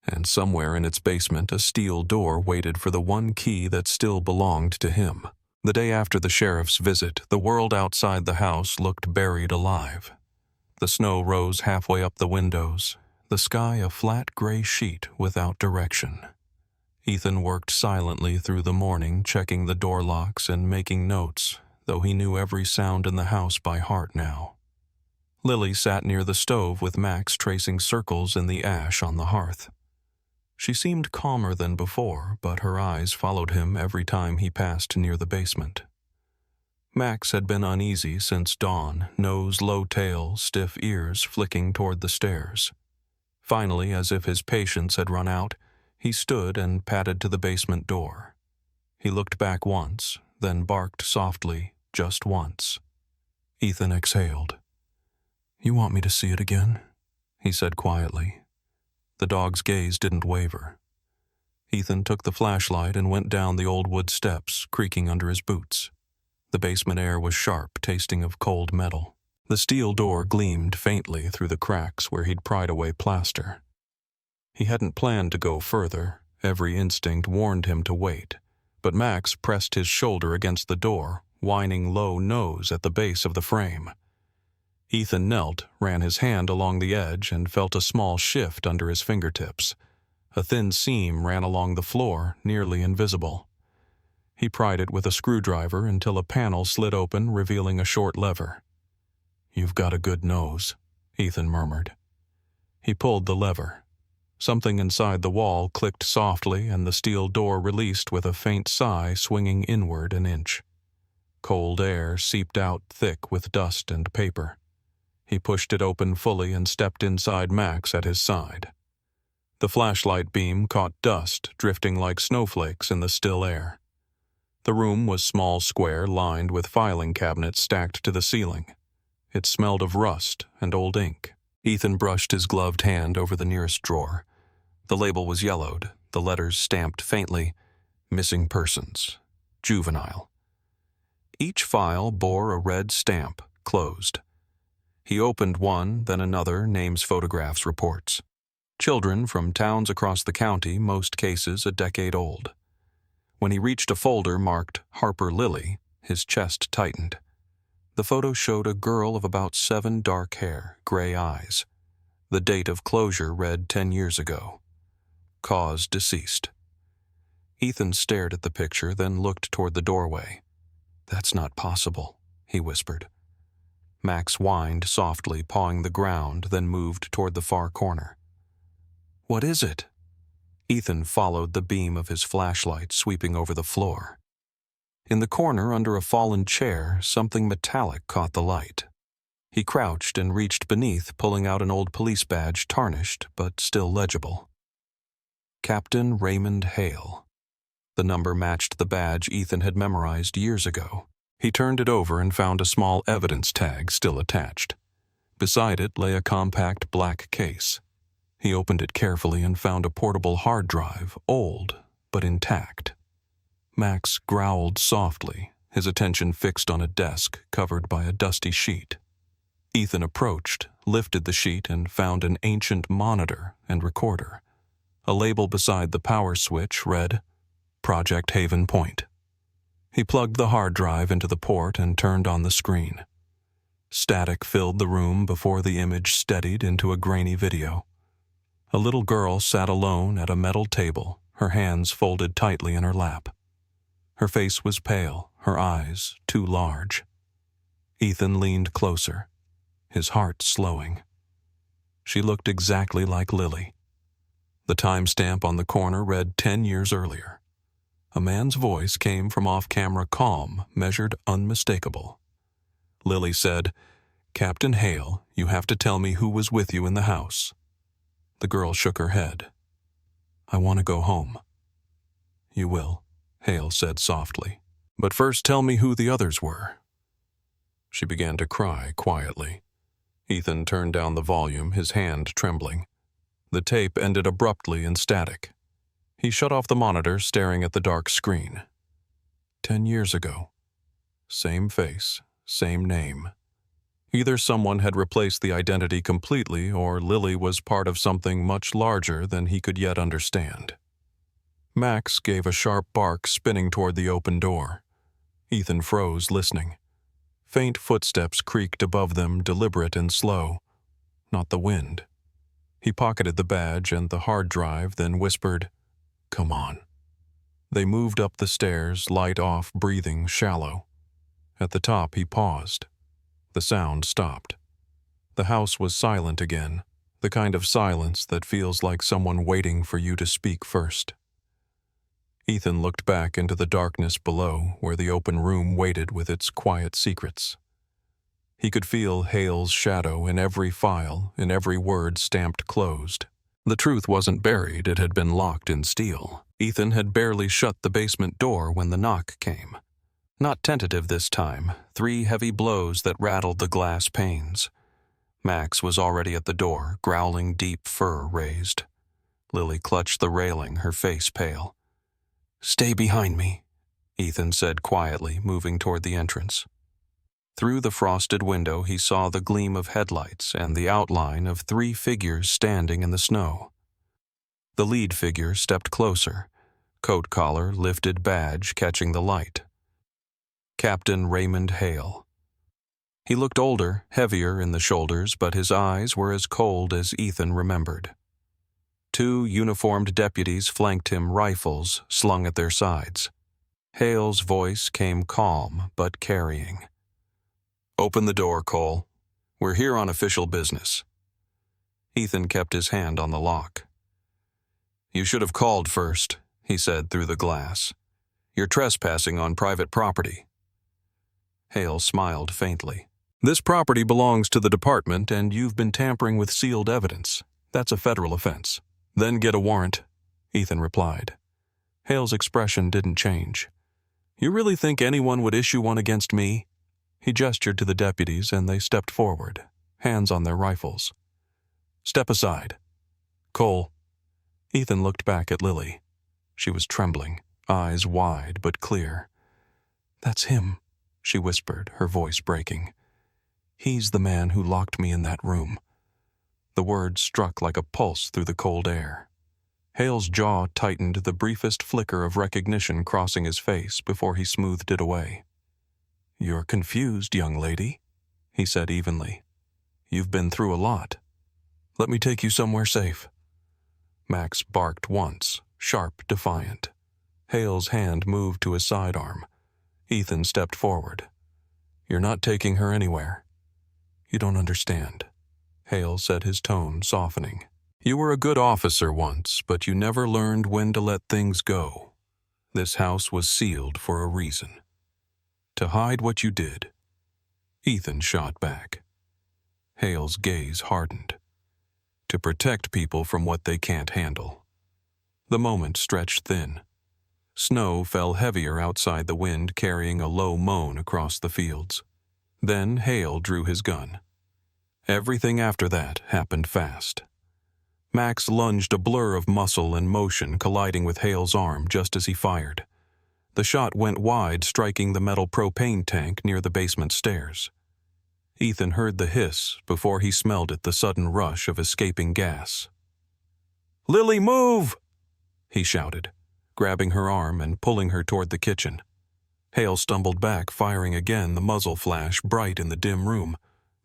And somewhere in its basement, a steel door waited for the one key that still belonged to him. The day after the sheriff's visit, the world outside the house looked buried alive. The snow rose halfway up the windows, the sky a flat gray sheet without direction. Ethan worked silently through the morning, checking the door locks and making notes, though he knew every sound in the house by heart now. Lily sat near the stove with Max tracing circles in the ash on the hearth. She seemed calmer than before, but her eyes followed him every time he passed near the basement. Max had been uneasy since dawn, nose low tail, stiff ears flicking toward the stairs. Finally, as if his patience had run out, he stood and padded to the basement door. He looked back once, then barked softly, just once. Ethan exhaled. You want me to see it again? He said quietly. The dog's gaze didn't waver. Ethan took the flashlight and went down the old wood steps, creaking under his boots. The basement air was sharp, tasting of cold metal. The steel door gleamed faintly through the cracks where he'd pried away plaster. He hadn't planned to go further. Every instinct warned him to wait. But Max pressed his shoulder against the door, whining low nose at the base of the frame. Ethan knelt, ran his hand along the edge, and felt a small shift under his fingertips. A thin seam ran along the floor, nearly invisible. He pried it with a screwdriver until a panel slid open, revealing a short lever. You've got a good nose, Ethan murmured. He pulled the lever. Something inside the wall clicked softly, and the steel door released with a faint sigh, swinging inward an inch. Cold air seeped out thick with dust and paper. He pushed it open fully and stepped inside Max at his side. The flashlight beam caught dust drifting like snowflakes in the still air. The room was small square, lined with filing cabinets stacked to the ceiling. It smelled of rust and old ink. Ethan brushed his gloved hand over the nearest drawer. The label was yellowed, the letters stamped faintly, Missing Persons, Juvenile. Each file bore a red stamp, closed. He opened one, then another, names, photographs, reports. Children from towns across the county, most cases a decade old. When he reached a folder marked Harper Lily, his chest tightened. The photo showed a girl of about 7, dark hair, gray eyes. The date of closure read 10 years ago. Cause deceased. Ethan stared at the picture, then looked toward the doorway. That's not possible, he whispered. Max whined softly, pawing the ground, then moved toward the far corner. What is it? Ethan followed the beam of his flashlight sweeping over the floor. In the corner, under a fallen chair, something metallic caught the light. He crouched and reached beneath, pulling out an old police badge, tarnished but still legible. Captain Raymond Hale. The number matched the badge Ethan had memorized years ago. He turned it over and found a small evidence tag still attached. Beside it lay a compact black case. He opened it carefully and found a portable hard drive, old but intact. Max growled softly, his attention fixed on a desk covered by a dusty sheet. Ethan approached, lifted the sheet, and found an ancient monitor and recorder. A label beside the power switch read, Project Haven Point. He plugged the hard drive into the port and turned on the screen. Static filled the room before the image steadied into a grainy video. A little girl sat alone at a metal table, her hands folded tightly in her lap. Her face was pale, her eyes too large. Ethan leaned closer, his heart slowing. She looked exactly like Lily. The timestamp on the corner read 10 years earlier. A man's voice came from off-camera, calm, measured, unmistakable. Lily said, "Captain Hale, you have to tell me who was with you in the house." The girl shook her head. "I want to go home." "You will," Hale said softly. "But first tell me who the others were." She began to cry quietly. Ethan turned down the volume, his hand trembling. The tape ended abruptly in static. He shut off the monitor, staring at the dark screen. 10 years ago. Same face, same name. Either someone had replaced the identity completely, or Lily was part of something much larger than he could yet understand. Max gave a sharp bark, spinning toward the open door. Ethan froze, listening. Faint footsteps creaked above them, deliberate and slow. Not the wind. He pocketed the badge and the hard drive, then whispered, "Come on." They moved up the stairs, light off, breathing shallow. At the top, he paused. The sound stopped. The house was silent again, the kind of silence that feels like someone waiting for you to speak first. Ethan looked back into the darkness below, where the open room waited with its quiet secrets. He could feel Hale's shadow in every file, in every word stamped closed. The truth wasn't buried, it had been locked in steel. Ethan had barely shut the basement door when the knock came. Not tentative this time, 3 heavy blows that rattled the glass panes. Max was already at the door, growling, deep fur raised. Lily clutched the railing, her face pale. "Stay behind me," Ethan said quietly, moving toward the entrance. Through the frosted window he saw the gleam of headlights and the outline of 3 figures standing in the snow. The lead figure stepped closer, coat collar, lifted badge catching the light. Captain Raymond Hale. He looked older, heavier in the shoulders, but his eyes were as cold as Ethan remembered. 2 uniformed deputies flanked him, rifles slung at their sides. Hale's voice came calm but carrying. "Open the door, Cole. We're here on official business." Ethan kept his hand on the lock. "You should have called first," he said through the glass. "You're trespassing on private property." Hale smiled faintly. "This property belongs to the department, and you've been tampering with sealed evidence. That's a federal offense." "Then get a warrant," Ethan replied. Hale's expression didn't change. "You really think anyone would issue one against me?" He gestured to the deputies, and they stepped forward, hands on their rifles. "Step aside." "Cole." Ethan looked back at Lily. She was trembling, eyes wide but clear. "That's him," she whispered, her voice breaking. "He's the man who locked me in that room." The words struck like a pulse through the cold air. Hale's jaw tightened, the briefest flicker of recognition crossing his face before he smoothed it away. "You're confused, young lady," he said evenly. "You've been through a lot. Let me take you somewhere safe." Max barked once, sharp, defiant. Hale's hand moved to his sidearm. Ethan stepped forward. "You're not taking her anywhere." "You don't understand," Hale said, his tone softening. "You were a good officer once, but you never learned when to let things go. This house was sealed for a reason. To hide what you did." Ethan shot back. Hale's gaze hardened. "To protect people from what they can't handle." The moment stretched thin. Snow fell heavier outside, the wind carrying a low moan across the fields. Then Hale drew his gun. Everything after that happened fast. Max lunged, a blur of muscle and motion colliding with Hale's arm just as he fired. The shot went wide, striking the metal propane tank near the basement stairs. Ethan heard the hiss before he smelled it, the sudden rush of escaping gas. "Lily, move!" he shouted, grabbing her arm and pulling her toward the kitchen. Hale stumbled back, firing again, the muzzle flash bright in the dim room.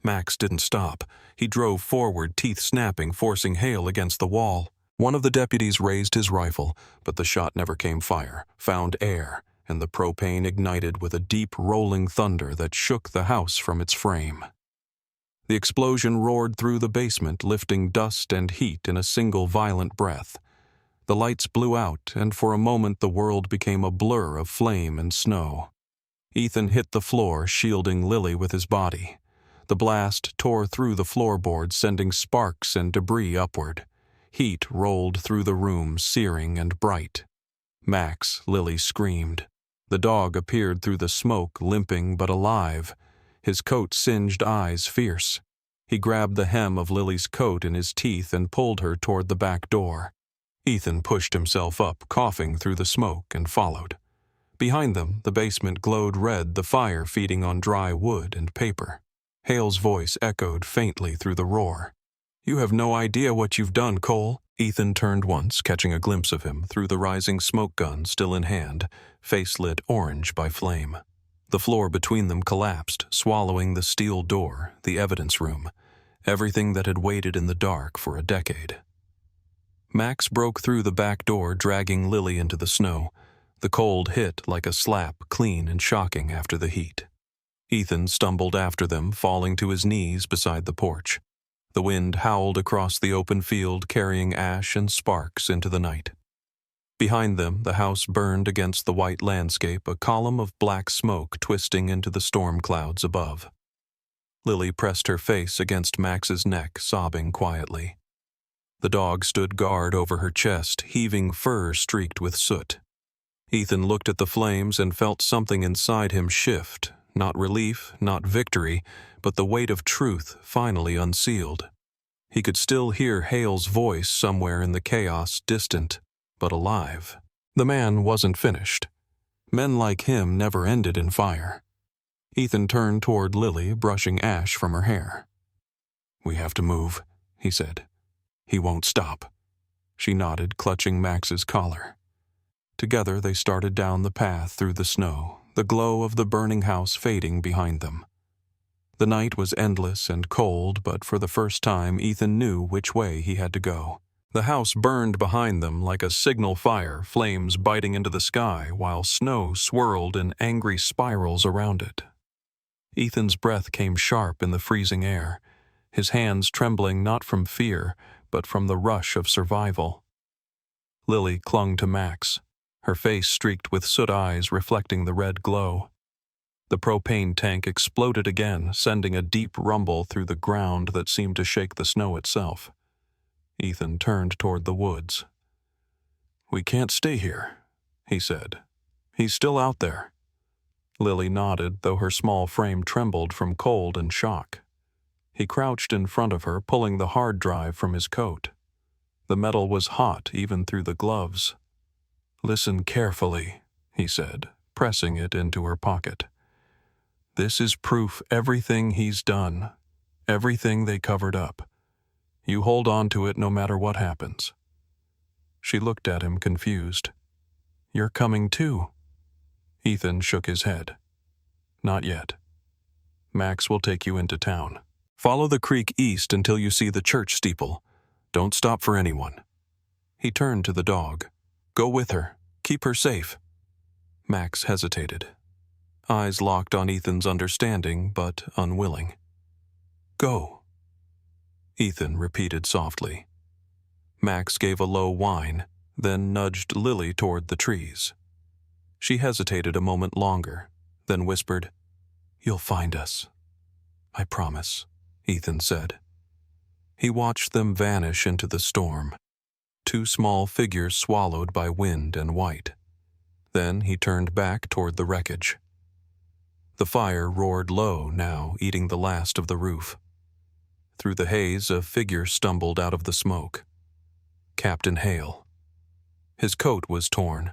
Max didn't stop. He drove forward, teeth snapping, forcing Hale against the wall. One of the deputies raised his rifle, but the shot never came fire, found air, and the propane ignited with a deep rolling thunder that shook the house from its frame. The explosion roared through the basement, lifting dust and heat in a single violent breath. The lights blew out, and for a moment the world became a blur of flame and snow. Ethan hit the floor, shielding Lily with his body. The blast tore through the floorboards, sending sparks and debris upward. Heat rolled through the room, searing and bright. Max, Lily screamed. The dog appeared through the smoke, limping but alive, his coat-singed eyes fierce. He grabbed the hem of Lily's coat in his teeth and pulled her toward the back door. Ethan pushed himself up, coughing through the smoke, and followed. Behind them, the basement glowed red, the fire feeding on dry wood and paper. Hale's voice echoed faintly through the roar. "You have no idea what you've done, Cole." Ethan turned once, catching a glimpse of him through the rising smoke gun still in hand, face lit orange by flame. The floor between them collapsed, swallowing the steel door, the evidence room, everything that had waited in the dark for a decade. Max broke through the back door, dragging Lily into the snow. The cold hit like a slap, clean and shocking after the heat. Ethan stumbled after them, falling to his knees beside the porch. The wind howled across the open field, carrying ash and sparks into the night. Behind them, the house burned against the white landscape, a column of black smoke twisting into the storm clouds above. Lily pressed her face against Max's neck, sobbing quietly. The dog stood guard over her chest, heaving fur streaked with soot. Ethan looked at the flames and felt something inside him shift, not relief, not victory, but the weight of truth finally unsealed. He could still hear Hale's voice somewhere in the chaos, distant, but alive. The man wasn't finished. Men like him never ended in fire. Ethan turned toward Lily, brushing ash from her hair. "We have to move," he said. "He won't stop." She nodded, clutching Max's collar. Together they started down the path through the snow, the glow of the burning house fading behind them. The night was endless and cold, but for the first time Ethan knew which way he had to go. The house burned behind them like a signal fire, flames biting into the sky, while snow swirled in angry spirals around it. Ethan's breath came sharp in the freezing air, his hands trembling not from fear, but from the rush of survival. Lily clung to Max, her face streaked with soot eyes reflecting the red glow. The propane tank exploded again, sending a deep rumble through the ground that seemed to shake the snow itself. Ethan turned toward the woods. "We can't stay here," he said. "He's still out there." Lily nodded, though her small frame trembled from cold and shock. He crouched in front of her, pulling the hard drive from his coat. The metal was hot even through the gloves. "Listen carefully," he said, pressing it into her pocket. "This is proof everything he's done, everything they covered up. You hold on to it no matter what happens." She looked at him, confused. "You're coming too?" Ethan shook his head. "Not yet. Max will take you into town. Follow the creek east until you see the church steeple. Don't stop for anyone." He turned to the dog. "Go with her. Keep her safe." Max hesitated, eyes locked on Ethan's understanding but unwilling. "Go," Ethan repeated softly. Max gave a low whine, then nudged Lily toward the trees. She hesitated a moment longer, then whispered, "You'll find us. I promise," Ethan said. He watched them vanish into the storm, two small figures swallowed by wind and white. Then he turned back toward the wreckage. The fire roared low now, eating the last of the roof. Through the haze, a figure stumbled out of the smoke. Captain Hale. His coat was torn.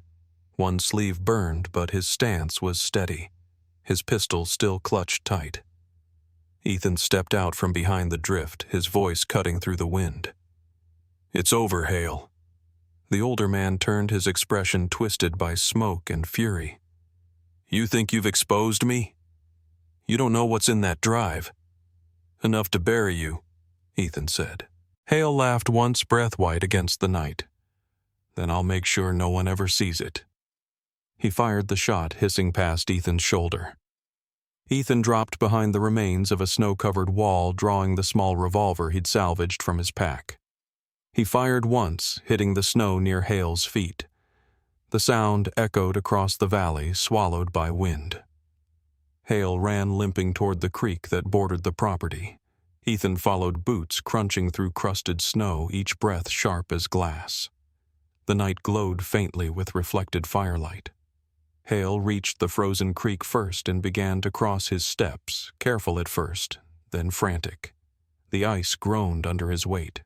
One sleeve burned, but his stance was steady, his pistol still clutched tight. Ethan stepped out from behind the drift, his voice cutting through the wind. "It's over, Hale." The older man turned, his expression twisted by smoke and fury. "You think you've exposed me? You don't know what's in that drive. Enough to bury you," Ethan said. Hale laughed once, breath white against the night. "Then I'll make sure no one ever sees it." He fired the shot, hissing past Ethan's shoulder. Ethan dropped behind the remains of a snow-covered wall, drawing the small revolver he'd salvaged from his pack. He fired once, hitting the snow near Hale's feet. The sound echoed across the valley, swallowed by wind. Hale ran limping toward the creek that bordered the property. Ethan followed, boots crunching through crusted snow, each breath sharp as glass. The night glowed faintly with reflected firelight. Hale reached the frozen creek first and began to cross his steps, careful at first, then frantic. The ice groaned under his weight.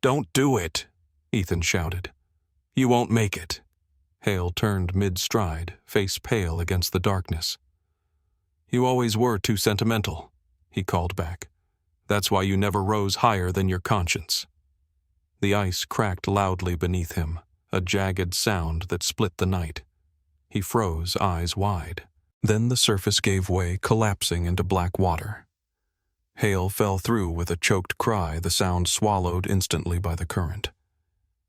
"Don't do it," Ethan shouted. "You won't make it." Hale turned mid-stride, face pale against the darkness. "You always were too sentimental," he called back. "That's why you never rose higher than your conscience." The ice cracked loudly beneath him, a jagged sound that split the night. He froze, eyes wide. Then the surface gave way, collapsing into black water. Hale fell through with a choked cry, the sound swallowed instantly by the current.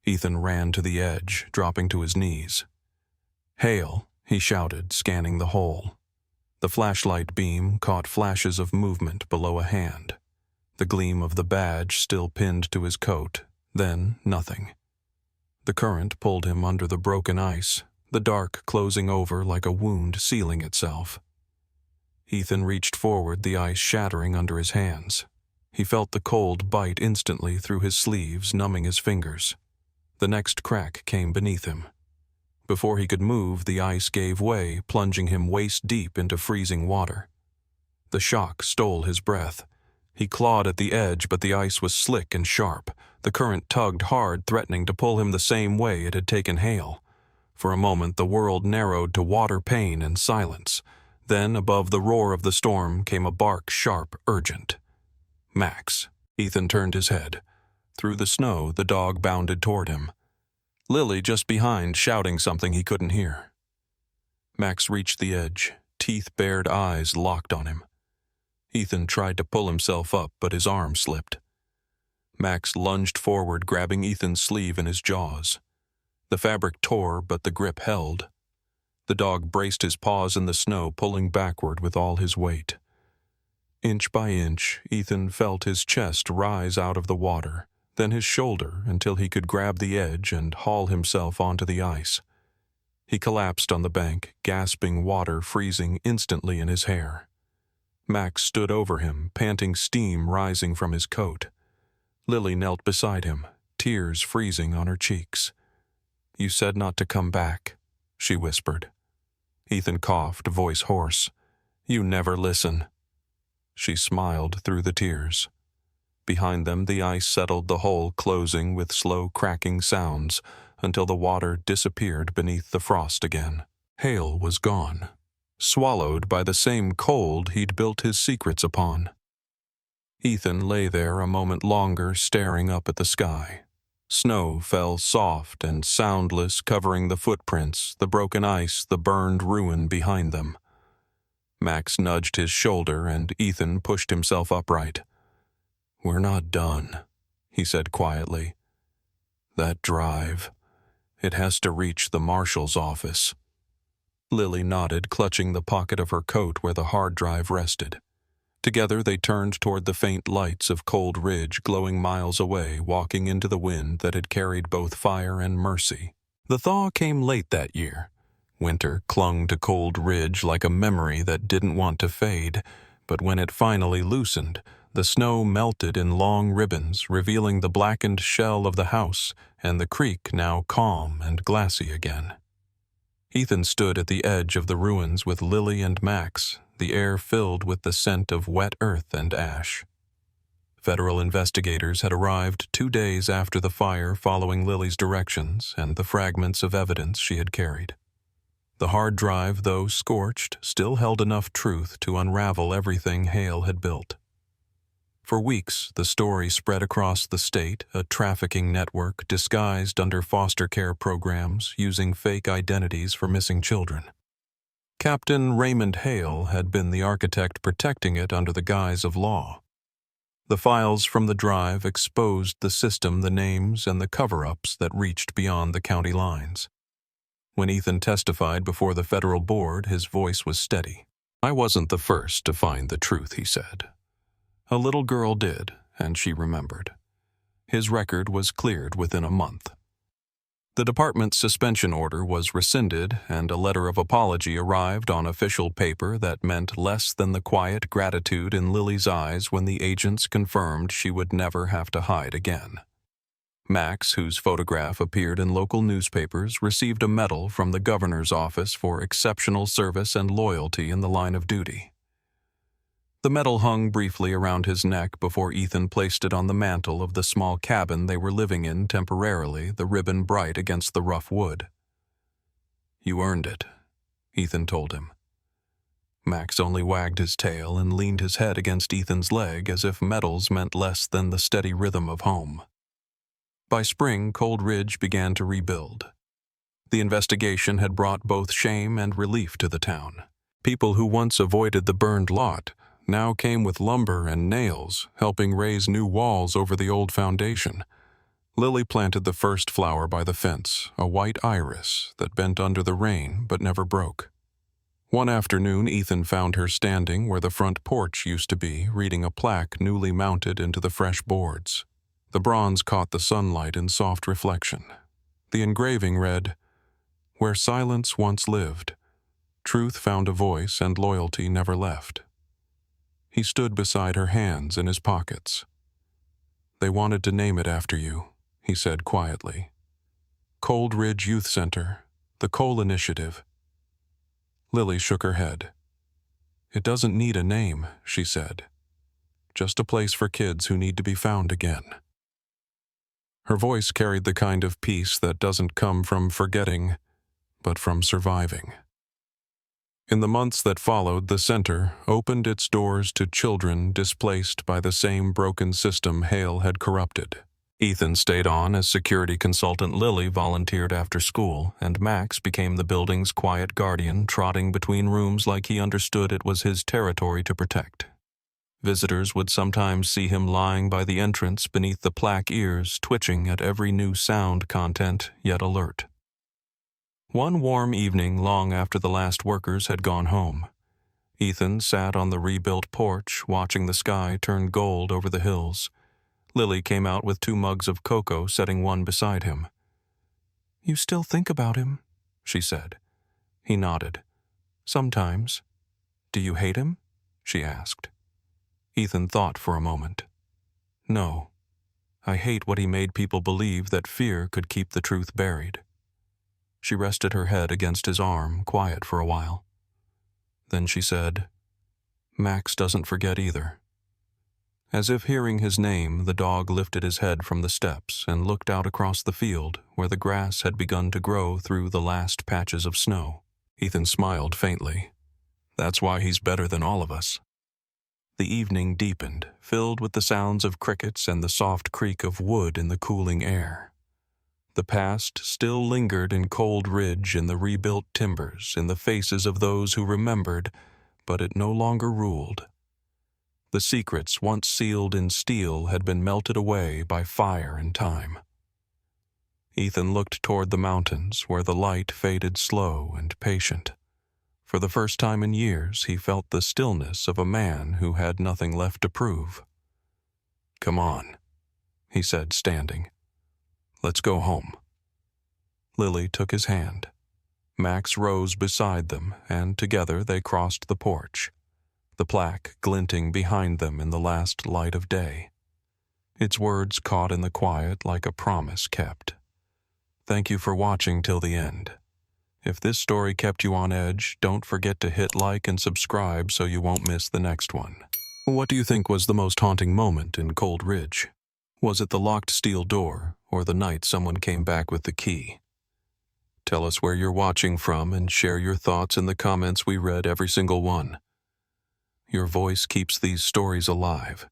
Ethan ran to the edge, dropping to his knees. "Hale," he shouted, scanning the hole. The flashlight beam caught flashes of movement below a hand. The gleam of the badge still pinned to his coat, then nothing. The current pulled him under the broken ice, the dark closing over like a wound sealing itself. Ethan reached forward, the ice shattering under his hands. He felt the cold bite instantly through his sleeves, numbing his fingers. The next crack came beneath him. Before he could move, the ice gave way, plunging him waist-deep into freezing water. The shock stole his breath. He clawed at the edge, but the ice was slick and sharp. The current tugged hard, threatening to pull him the same way it had taken Hale. For a moment, the world narrowed to water pain and silence. Then, above the roar of the storm, came a bark sharp, urgent. "Max." Ethan turned his head. Through the snow, the dog bounded toward him. Lily just behind, shouting something he couldn't hear. Max reached the edge, teeth-bared eyes locked on him. Ethan tried to pull himself up, but his arm slipped. Max lunged forward, grabbing Ethan's sleeve in his jaws. The fabric tore, but the grip held. The dog braced his paws in the snow, pulling backward with all his weight. Inch by inch, Ethan felt his chest rise out of the water, then his shoulder, until he could grab the edge and haul himself onto the ice. He collapsed on the bank, gasping, water freezing instantly in his hair. Max stood over him, panting, steam rising from his coat. Lily knelt beside him, tears freezing on her cheeks. "You said not to come back," she whispered. Ethan coughed, voice hoarse. "You never listen." She smiled through the tears. Behind them, the ice settled, the hole closing with slow cracking sounds until the water disappeared beneath the frost again. Hale was gone, swallowed by the same cold he'd built his secrets upon. Ethan lay there a moment longer, staring up at the sky. Snow fell soft and soundless, covering the footprints, the broken ice, the burned ruin behind them. Max nudged his shoulder, and Ethan pushed himself upright. "We're not done," he said quietly. "That drive, it has to reach the marshal's office." Lily nodded, clutching the pocket of her coat where the hard drive rested. Together they turned toward the faint lights of Cold Ridge glowing miles away, walking into the wind that had carried both fire and mercy. The thaw came late that year. Winter clung to Cold Ridge like a memory that didn't want to fade, but when it finally loosened, the snow melted in long ribbons, revealing the blackened shell of the house and the creek now calm and glassy again. Ethan stood at the edge of the ruins with Lily and Max, the air filled with the scent of wet earth and ash. Federal investigators had arrived 2 days after the fire, following Lily's directions and the fragments of evidence she had carried. The hard drive, though scorched, still held enough truth to unravel everything Hale had built. For weeks, the story spread across the state, a trafficking network disguised under foster care programs using fake identities for missing children. Captain Raymond Hale had been the architect protecting it under the guise of law. The files from the drive exposed the system, the names, and the cover-ups that reached beyond the county lines. When Ethan testified before the federal board, his voice was steady. I wasn't the first to find the truth, he said. A little girl did, and she remembered. His record was cleared within a month. The department's suspension order was rescinded, and a letter of apology arrived on official paper that meant less than the quiet gratitude in Lily's eyes when the agents confirmed she would never have to hide again. Max, whose photograph appeared in local newspapers, received a medal from the governor's office for exceptional service and loyalty in the line of duty. The medal hung briefly around his neck before Ethan placed it on the mantel of the small cabin they were living in temporarily, the ribbon bright against the rough wood. "You earned it," Ethan told him. Max only wagged his tail and leaned his head against Ethan's leg as if medals meant less than the steady rhythm of home. By spring, Cold Ridge began to rebuild. The investigation had brought both shame and relief to the town. People who once avoided the burned lot now came with lumber and nails, helping raise new walls over the old foundation. Lily planted the first flower by the fence, a white iris that bent under the rain but never broke. One afternoon, Ethan found her standing where the front porch used to be, reading a plaque newly mounted into the fresh boards. The bronze caught the sunlight in soft reflection. The engraving read, "Where silence once lived, truth found a voice and loyalty never left." He stood beside her, hands in his pockets. "They wanted to name it after you," he said quietly. "Cold Ridge Youth Center, the Cole Initiative." Lily shook her head. "It doesn't need a name," she said. "Just a place for kids who need to be found again." Her voice carried the kind of peace that doesn't come from forgetting, but from surviving. In the months that followed, the center opened its doors to children displaced by the same broken system Hale had corrupted. Ethan stayed on as security consultant, Lily volunteered after school, and Max became the building's quiet guardian, trotting between rooms like he understood it was his territory to protect. Visitors would sometimes see him lying by the entrance beneath the plaque ears, twitching at every new sound content, yet alert. One warm evening, long after the last workers had gone home, Ethan sat on the rebuilt porch, watching the sky turn gold over the hills. Lily came out with 2 mugs of cocoa, setting one beside him. "You still think about him?" she said. He nodded. "Sometimes." "Do you hate him?" she asked. Ethan thought for a moment. "No. I hate what he made people believe, that fear could keep the truth buried." She rested her head against his arm, quiet for a while. Then she said, "Max doesn't forget either." As if hearing his name, the dog lifted his head from the steps and looked out across the field where the grass had begun to grow through the last patches of snow. Ethan smiled faintly. "That's why he's better than all of us." The evening deepened, filled with the sounds of crickets and the soft creak of wood in the cooling air. The past still lingered in Cold Ridge, in the rebuilt timbers, in the faces of those who remembered, but it no longer ruled. The secrets once sealed in steel had been melted away by fire and time. Ethan looked toward the mountains, where the light faded slow and patient. For the first time in years, he felt the stillness of a man who had nothing left to prove. "Come on," he said, standing. "Let's go home." Lily took his hand. Max rose beside them, and together they crossed the porch, the plaque glinting behind them in the last light of day. Its words caught in the quiet like a promise kept. Thank you for watching till the end. If this story kept you on edge, don't forget to hit like and subscribe so you won't miss the next one. What do you think was the most haunting moment in Cold Ridge? Was it the locked steel door, or the night someone came back with the key? Tell us where you're watching from and share your thoughts in the comments. We read every single one. Your voice keeps these stories alive.